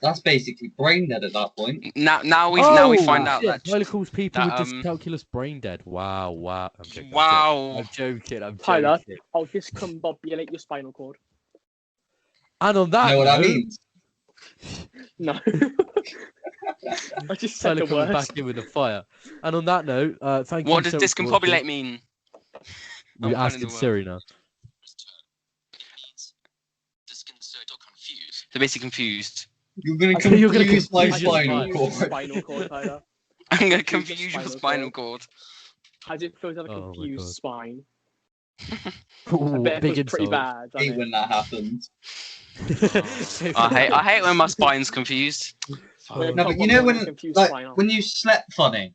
Speaker 4: That's basically brain dead at that point.
Speaker 3: Now we
Speaker 1: Oh,
Speaker 3: find out
Speaker 1: shit,
Speaker 3: that.
Speaker 1: Tyler calls people
Speaker 3: that,
Speaker 1: with dyscalculus brain dead. Wow. I'm joking.
Speaker 3: Wow.
Speaker 1: I'm joking.
Speaker 2: Tyler,
Speaker 1: joking.
Speaker 2: I'll discombobulate your spinal cord.
Speaker 1: And on that
Speaker 4: You know what that
Speaker 1: note,
Speaker 4: means?
Speaker 2: No. I just said
Speaker 1: Tyler
Speaker 2: the
Speaker 1: coming
Speaker 2: words.
Speaker 1: back in with the fire. And on that note, thank you.
Speaker 3: What does
Speaker 1: so much for watching.
Speaker 3: discombobulate mean?
Speaker 1: We're
Speaker 3: I'm
Speaker 1: asking
Speaker 3: finding the word.
Speaker 1: Siri now.
Speaker 3: Disconcerted or confused. They're basically confused.
Speaker 4: You're gonna
Speaker 1: I think you're gonna
Speaker 4: confuse my
Speaker 1: confuse your
Speaker 4: spinal
Speaker 1: spine.
Speaker 4: cord.
Speaker 2: Spinal cord, Tyler.
Speaker 3: I'm gonna
Speaker 2: Confuse
Speaker 3: confuse
Speaker 2: your
Speaker 3: your
Speaker 2: spinal
Speaker 3: spinal cord.
Speaker 2: How do it feel to have a
Speaker 1: Oh my
Speaker 2: confused
Speaker 1: God.
Speaker 2: spine?
Speaker 1: Ooh,
Speaker 2: I bet it
Speaker 1: big
Speaker 2: feels pretty
Speaker 1: insult.
Speaker 2: bad.
Speaker 4: I hate
Speaker 2: doesn't
Speaker 4: when
Speaker 2: it?
Speaker 4: that happens.
Speaker 3: I hate when my spine's confused.
Speaker 2: When
Speaker 4: No,
Speaker 2: Pokemon
Speaker 4: but you know
Speaker 2: have a
Speaker 4: when,
Speaker 2: confused
Speaker 4: like,
Speaker 2: spine,
Speaker 4: when you slept funny,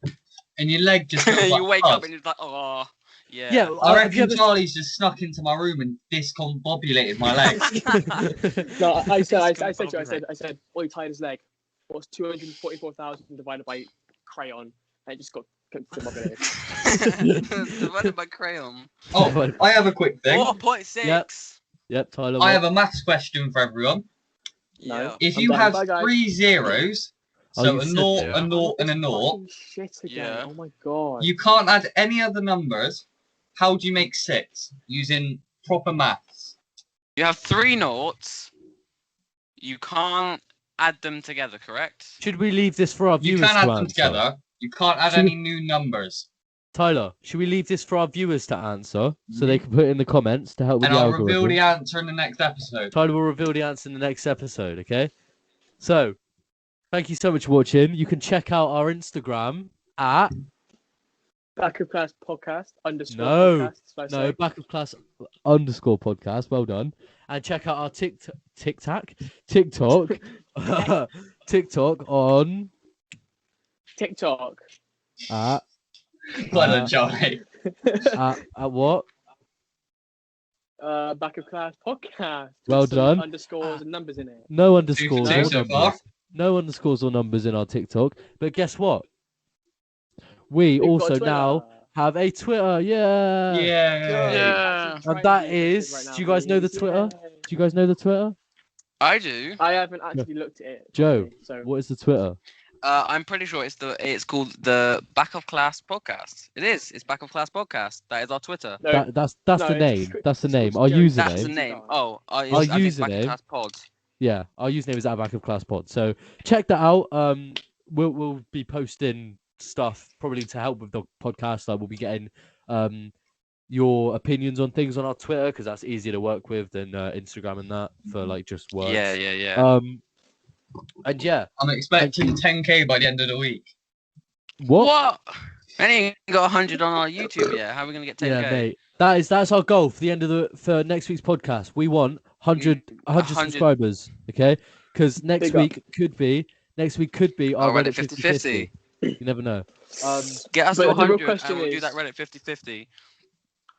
Speaker 4: and your leg just goes
Speaker 3: you
Speaker 4: like,
Speaker 3: wake
Speaker 4: "Oh."
Speaker 3: up and it's like, oh, yeah.
Speaker 1: Yeah,
Speaker 4: I
Speaker 1: have you
Speaker 4: reckon Charlie's just snuck into my room and discombobulated my leg.
Speaker 1: ever...
Speaker 2: No, I said,
Speaker 3: Discombobulate.
Speaker 2: well, he tied his leg. What's 244,000 divided by crayon? And it just got discombobulated.
Speaker 3: Divided by crayon.
Speaker 4: Oh, I have a quick thing.
Speaker 3: 4.6.
Speaker 1: Yep, Tyler.
Speaker 4: I
Speaker 1: what?
Speaker 4: have a maths question for everyone.
Speaker 3: Yeah.
Speaker 4: If
Speaker 2: I'm
Speaker 4: you
Speaker 2: done.
Speaker 4: have
Speaker 2: Bye, guys.
Speaker 4: 3 zeros,
Speaker 1: Oh,
Speaker 4: so
Speaker 1: you
Speaker 4: a
Speaker 1: said
Speaker 4: naught,
Speaker 1: there.
Speaker 4: a naught, and a naught,
Speaker 2: Fucking shit again.
Speaker 3: Yeah.
Speaker 2: Oh my god.
Speaker 4: you can't add any other numbers. How do you make 6 using proper maths?
Speaker 3: You have 3 noughts. You can't add them together, correct?
Speaker 1: Should we leave this for our
Speaker 4: You
Speaker 1: viewers
Speaker 4: can add
Speaker 1: to
Speaker 4: them
Speaker 1: answer?
Speaker 4: together. You can't add
Speaker 1: Should we-
Speaker 4: any new numbers.
Speaker 1: Tyler, should we leave this for our viewers to answer so they can put it in the comments to help with
Speaker 4: And
Speaker 1: the
Speaker 4: I'll
Speaker 1: algorithm?
Speaker 4: reveal the answer in the next episode.
Speaker 1: Tyler will reveal the answer in the next episode, okay? So, thank you so much for watching. You can check out our Instagram at
Speaker 2: BackofClass podcast _podcast.
Speaker 1: No,
Speaker 2: so I
Speaker 1: no
Speaker 2: say.
Speaker 1: BackofClass _podcast. Well done. And check out our TikTok, TikTok on
Speaker 2: TikTok.
Speaker 1: at
Speaker 4: Well done, Charlie.
Speaker 1: at what?
Speaker 2: BackofClass podcast.
Speaker 1: Well
Speaker 2: with some
Speaker 1: done.
Speaker 2: Underscores and numbers in it.
Speaker 1: No underscores
Speaker 4: two
Speaker 1: or
Speaker 4: so
Speaker 1: numbers.
Speaker 4: far.
Speaker 1: No underscores or numbers in our TikTok. But guess what? We
Speaker 2: We've got a
Speaker 1: also
Speaker 2: Twitter.
Speaker 1: now have a Twitter. Yeah.
Speaker 4: Yeah.
Speaker 3: Yeah.
Speaker 2: Trying
Speaker 1: And
Speaker 2: to
Speaker 1: that
Speaker 2: be inclusive
Speaker 1: is-
Speaker 2: right now,
Speaker 1: do you guys know the
Speaker 2: please.
Speaker 1: Twitter?
Speaker 2: Yay.
Speaker 1: Do you guys know the Twitter?
Speaker 3: I do.
Speaker 2: I haven't actually looked at it.
Speaker 1: Joe,
Speaker 2: properly, so
Speaker 1: What is the Twitter?
Speaker 3: I'm pretty sure it's called the BackofClass podcast. It is. It's BackofClass podcast. That is our Twitter.
Speaker 2: no,
Speaker 1: That's
Speaker 2: no,
Speaker 1: the name.
Speaker 2: it's-
Speaker 1: That's the
Speaker 2: it's
Speaker 1: name.
Speaker 2: called
Speaker 1: Our
Speaker 2: Joe.
Speaker 1: username.
Speaker 3: That's the name. Oh,
Speaker 1: Our
Speaker 3: I think it's
Speaker 1: username-
Speaker 3: BackofClass pod.
Speaker 1: Yeah, our username is at BackofClass Pod. So check that out. We'll be posting stuff probably to help with the podcast. Like we'll be getting your opinions on things on our Twitter because that's easier to work with than Instagram and that for like just words.
Speaker 3: Yeah.
Speaker 1: And yeah,
Speaker 4: I'm expecting 10k by the end of the week.
Speaker 1: what?
Speaker 3: We ain't even got 100 on our YouTube yet. How are we gonna get 10k?
Speaker 1: Yeah, mate. That's our goal for the end of for next week's podcast. We want 100
Speaker 3: 100.
Speaker 1: subscribers. Okay, because next
Speaker 2: Big up.
Speaker 1: week could be our
Speaker 3: Oh, Reddit
Speaker 1: Reddit
Speaker 3: 50-50.
Speaker 1: 50-50. You never know.
Speaker 3: Get us
Speaker 2: But
Speaker 3: to
Speaker 2: the real
Speaker 3: 100
Speaker 2: question
Speaker 3: and we'll do
Speaker 2: is-
Speaker 3: that Reddit 50-50.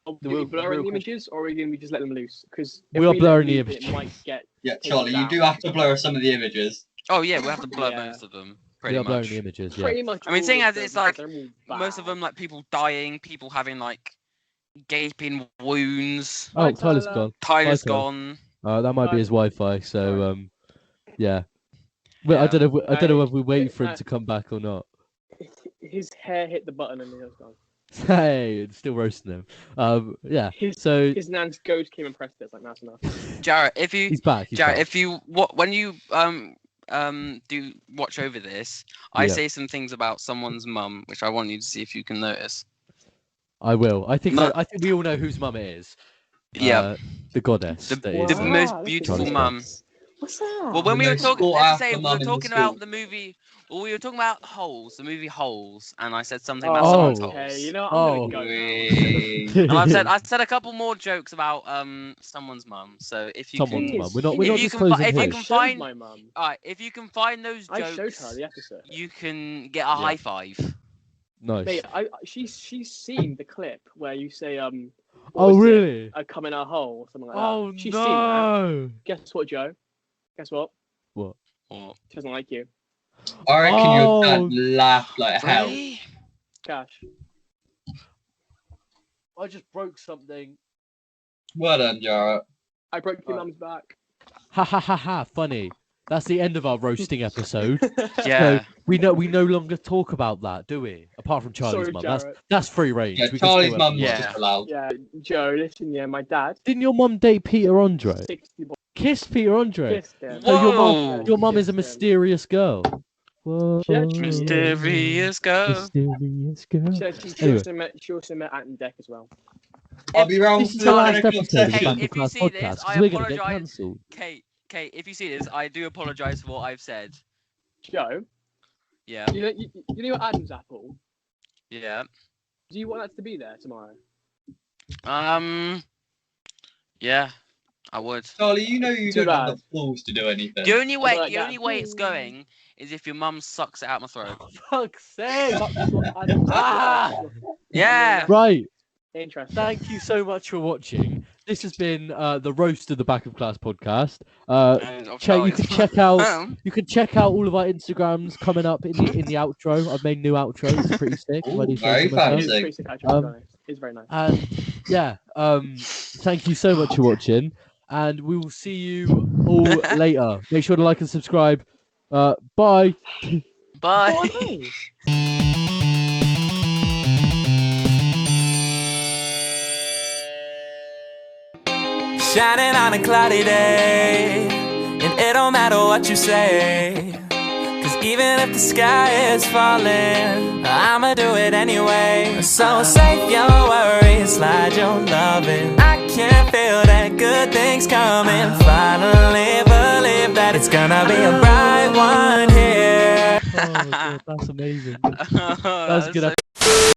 Speaker 2: Are
Speaker 1: The
Speaker 2: we
Speaker 1: real-
Speaker 2: blurring
Speaker 1: real
Speaker 2: the images, or are we going to just let them loose? Because
Speaker 1: We are blurring the
Speaker 2: It
Speaker 1: images.
Speaker 2: might get.
Speaker 4: Yeah,
Speaker 2: Take
Speaker 4: Charlie,
Speaker 2: it
Speaker 4: you
Speaker 2: down.
Speaker 4: do have to blur some of the images.
Speaker 3: Oh yeah, we'll have to blur
Speaker 2: Yeah.
Speaker 3: most of them.
Speaker 1: We
Speaker 3: Pretty
Speaker 1: are blurring
Speaker 3: much.
Speaker 1: the images. Yeah.
Speaker 2: Pretty much.
Speaker 3: I mean,
Speaker 2: all
Speaker 3: seeing
Speaker 2: of
Speaker 3: as
Speaker 2: them,
Speaker 3: it's like
Speaker 2: because they're all
Speaker 3: Most of
Speaker 2: bad.
Speaker 3: them like people dying, people having like gaping wounds.
Speaker 1: Oh,
Speaker 2: Bye,
Speaker 1: Tyler's
Speaker 2: Tyler.
Speaker 1: gone.
Speaker 3: Tyler's
Speaker 1: Tyler.
Speaker 3: gone.
Speaker 1: That might be his Wi-Fi. So
Speaker 2: Sorry.
Speaker 1: yeah. Well, I
Speaker 3: Yeah.
Speaker 1: don't know. I don't know if we wait for him
Speaker 2: I-
Speaker 1: to come back or not.
Speaker 2: His hair hit the button and he was gone.
Speaker 1: Hey, it's still roasting him. Yeah.
Speaker 2: His
Speaker 1: So
Speaker 2: his nan's ghost came and pressed it. It's like that's enough.
Speaker 3: Jarrett, if you
Speaker 1: he's back. He's
Speaker 3: Jarrett,
Speaker 1: back.
Speaker 3: if you when you do watch over this, I
Speaker 1: Yeah.
Speaker 3: say some things about someone's mum, which I want you to see if you can notice.
Speaker 1: I will. I think
Speaker 3: No.
Speaker 1: I think we all know whose mum it is.
Speaker 3: Yeah.
Speaker 1: The goddess.
Speaker 3: The
Speaker 1: that is,
Speaker 3: the most
Speaker 2: that's
Speaker 3: beautiful
Speaker 1: Charlie
Speaker 3: mum.
Speaker 2: What's that?
Speaker 3: Well, when
Speaker 4: The
Speaker 3: we were
Speaker 4: most
Speaker 3: talking,
Speaker 4: sought
Speaker 3: let's
Speaker 4: after
Speaker 3: say we
Speaker 4: mum
Speaker 3: were
Speaker 4: in the
Speaker 3: talking
Speaker 4: school.
Speaker 3: about the movie. Well, we were talking about Holes, the movie Holes, and I said something
Speaker 2: Oh,
Speaker 3: about someone's
Speaker 2: okay.
Speaker 3: holes.
Speaker 2: You know, what?
Speaker 1: Oh.
Speaker 2: I'm gonna go now.
Speaker 4: Wee.
Speaker 3: And I said a couple more jokes about someone's mum. So if you
Speaker 1: someone's
Speaker 3: can,
Speaker 1: mum. We're not
Speaker 3: if you can,
Speaker 1: disclosing
Speaker 3: if you
Speaker 1: who.
Speaker 3: can
Speaker 2: Showed
Speaker 3: find,
Speaker 2: my mum.
Speaker 3: alright, if you can find those
Speaker 2: I showed
Speaker 3: jokes,
Speaker 2: her the episode.
Speaker 3: you can get a high five.
Speaker 1: Nice.
Speaker 2: Mate, she's seen the clip where you say what
Speaker 1: Oh
Speaker 2: was it?
Speaker 1: really?
Speaker 2: I come in a hole or something like
Speaker 1: Oh
Speaker 2: that. She's seen that.
Speaker 1: no.
Speaker 2: Guess what, Joe? Guess what?
Speaker 1: What?
Speaker 3: Or,
Speaker 2: She doesn't like you.
Speaker 4: I reckon
Speaker 1: Oh.
Speaker 4: your dad laughed like hell.
Speaker 3: really?
Speaker 2: Cash.
Speaker 1: I just broke something.
Speaker 4: Well done, Jarrett.
Speaker 2: I broke your
Speaker 1: Right.
Speaker 2: mum's back.
Speaker 1: Ha ha ha ha! Funny. That's the end of our roasting episode.
Speaker 3: Yeah.
Speaker 1: So we no longer talk about that, do we? Apart from Charlie's
Speaker 2: Sorry,
Speaker 1: mum.
Speaker 2: Jarrett.
Speaker 1: That's free range.
Speaker 4: Yeah,
Speaker 1: We can
Speaker 4: Charlie's
Speaker 1: still
Speaker 4: mum
Speaker 1: have-
Speaker 4: was
Speaker 3: Yeah.
Speaker 4: just allowed.
Speaker 2: Yeah, Joe, listen, yeah, my dad.
Speaker 1: Didn't your mum date Peter Andre?
Speaker 2: 60 boys
Speaker 1: Kiss Peter Andre.
Speaker 2: kissed him.
Speaker 1: So
Speaker 3: Whoa.
Speaker 1: your mum is a
Speaker 2: Kissed him.
Speaker 1: mysterious girl. Whoa.
Speaker 2: She actually is.
Speaker 3: Mysterious girl.
Speaker 1: Mysterious girl.
Speaker 2: She
Speaker 1: Anyway.
Speaker 2: also met Ant and Deck as well.
Speaker 4: I'll be round
Speaker 1: This
Speaker 4: for
Speaker 1: is the last
Speaker 4: 9 o'clock
Speaker 1: episode of the
Speaker 4: session.
Speaker 3: Hey, if you
Speaker 1: BackofClass
Speaker 3: see
Speaker 1: podcast
Speaker 3: this,
Speaker 1: because
Speaker 3: I
Speaker 1: we're going to get
Speaker 3: apologise.
Speaker 1: cancelled.
Speaker 3: Kate, if you see this, I do apologise for what I've said.
Speaker 2: Joe,
Speaker 3: Yeah.
Speaker 2: you know your Adam's apple?
Speaker 3: Yeah.
Speaker 2: Do you want that to be there tomorrow?
Speaker 3: Yeah, I would.
Speaker 4: Charlie, you know you
Speaker 2: Too
Speaker 4: don't have
Speaker 2: bad.
Speaker 4: the balls to do anything.
Speaker 3: The only way,
Speaker 2: like
Speaker 3: the
Speaker 2: that.
Speaker 3: only way it's going is if your mum sucks it out my throat.
Speaker 1: Fuck's sake.
Speaker 2: That's what Adam's
Speaker 1: Ah!
Speaker 2: apple.
Speaker 3: Yeah.
Speaker 1: Right.
Speaker 2: Interesting.
Speaker 1: Thank you so much for watching. This has been the roast of the Back of Class podcast. You can check out you can check out all of our Instagrams coming up in the outro. I've made new outros. It's pretty sick.
Speaker 4: Ooh,
Speaker 1: Ready
Speaker 4: very
Speaker 2: It's
Speaker 4: fancy.
Speaker 2: pretty sick, actually, to be honest. It's very nice.
Speaker 1: And yeah, thank you so much for watching, and we will see you all later. Make sure to like and subscribe. Bye.
Speaker 3: Bye.
Speaker 2: Oh, nice.
Speaker 6: Shining on a cloudy day, and it don't matter what you say, 'cause even if the sky is falling, I'ma do it anyway. So save your worries, slide your loving. I can feel that good things coming. Finally believe that it's gonna be a bright one here.
Speaker 1: Oh my god, that's amazing.
Speaker 3: That's
Speaker 1: That's a good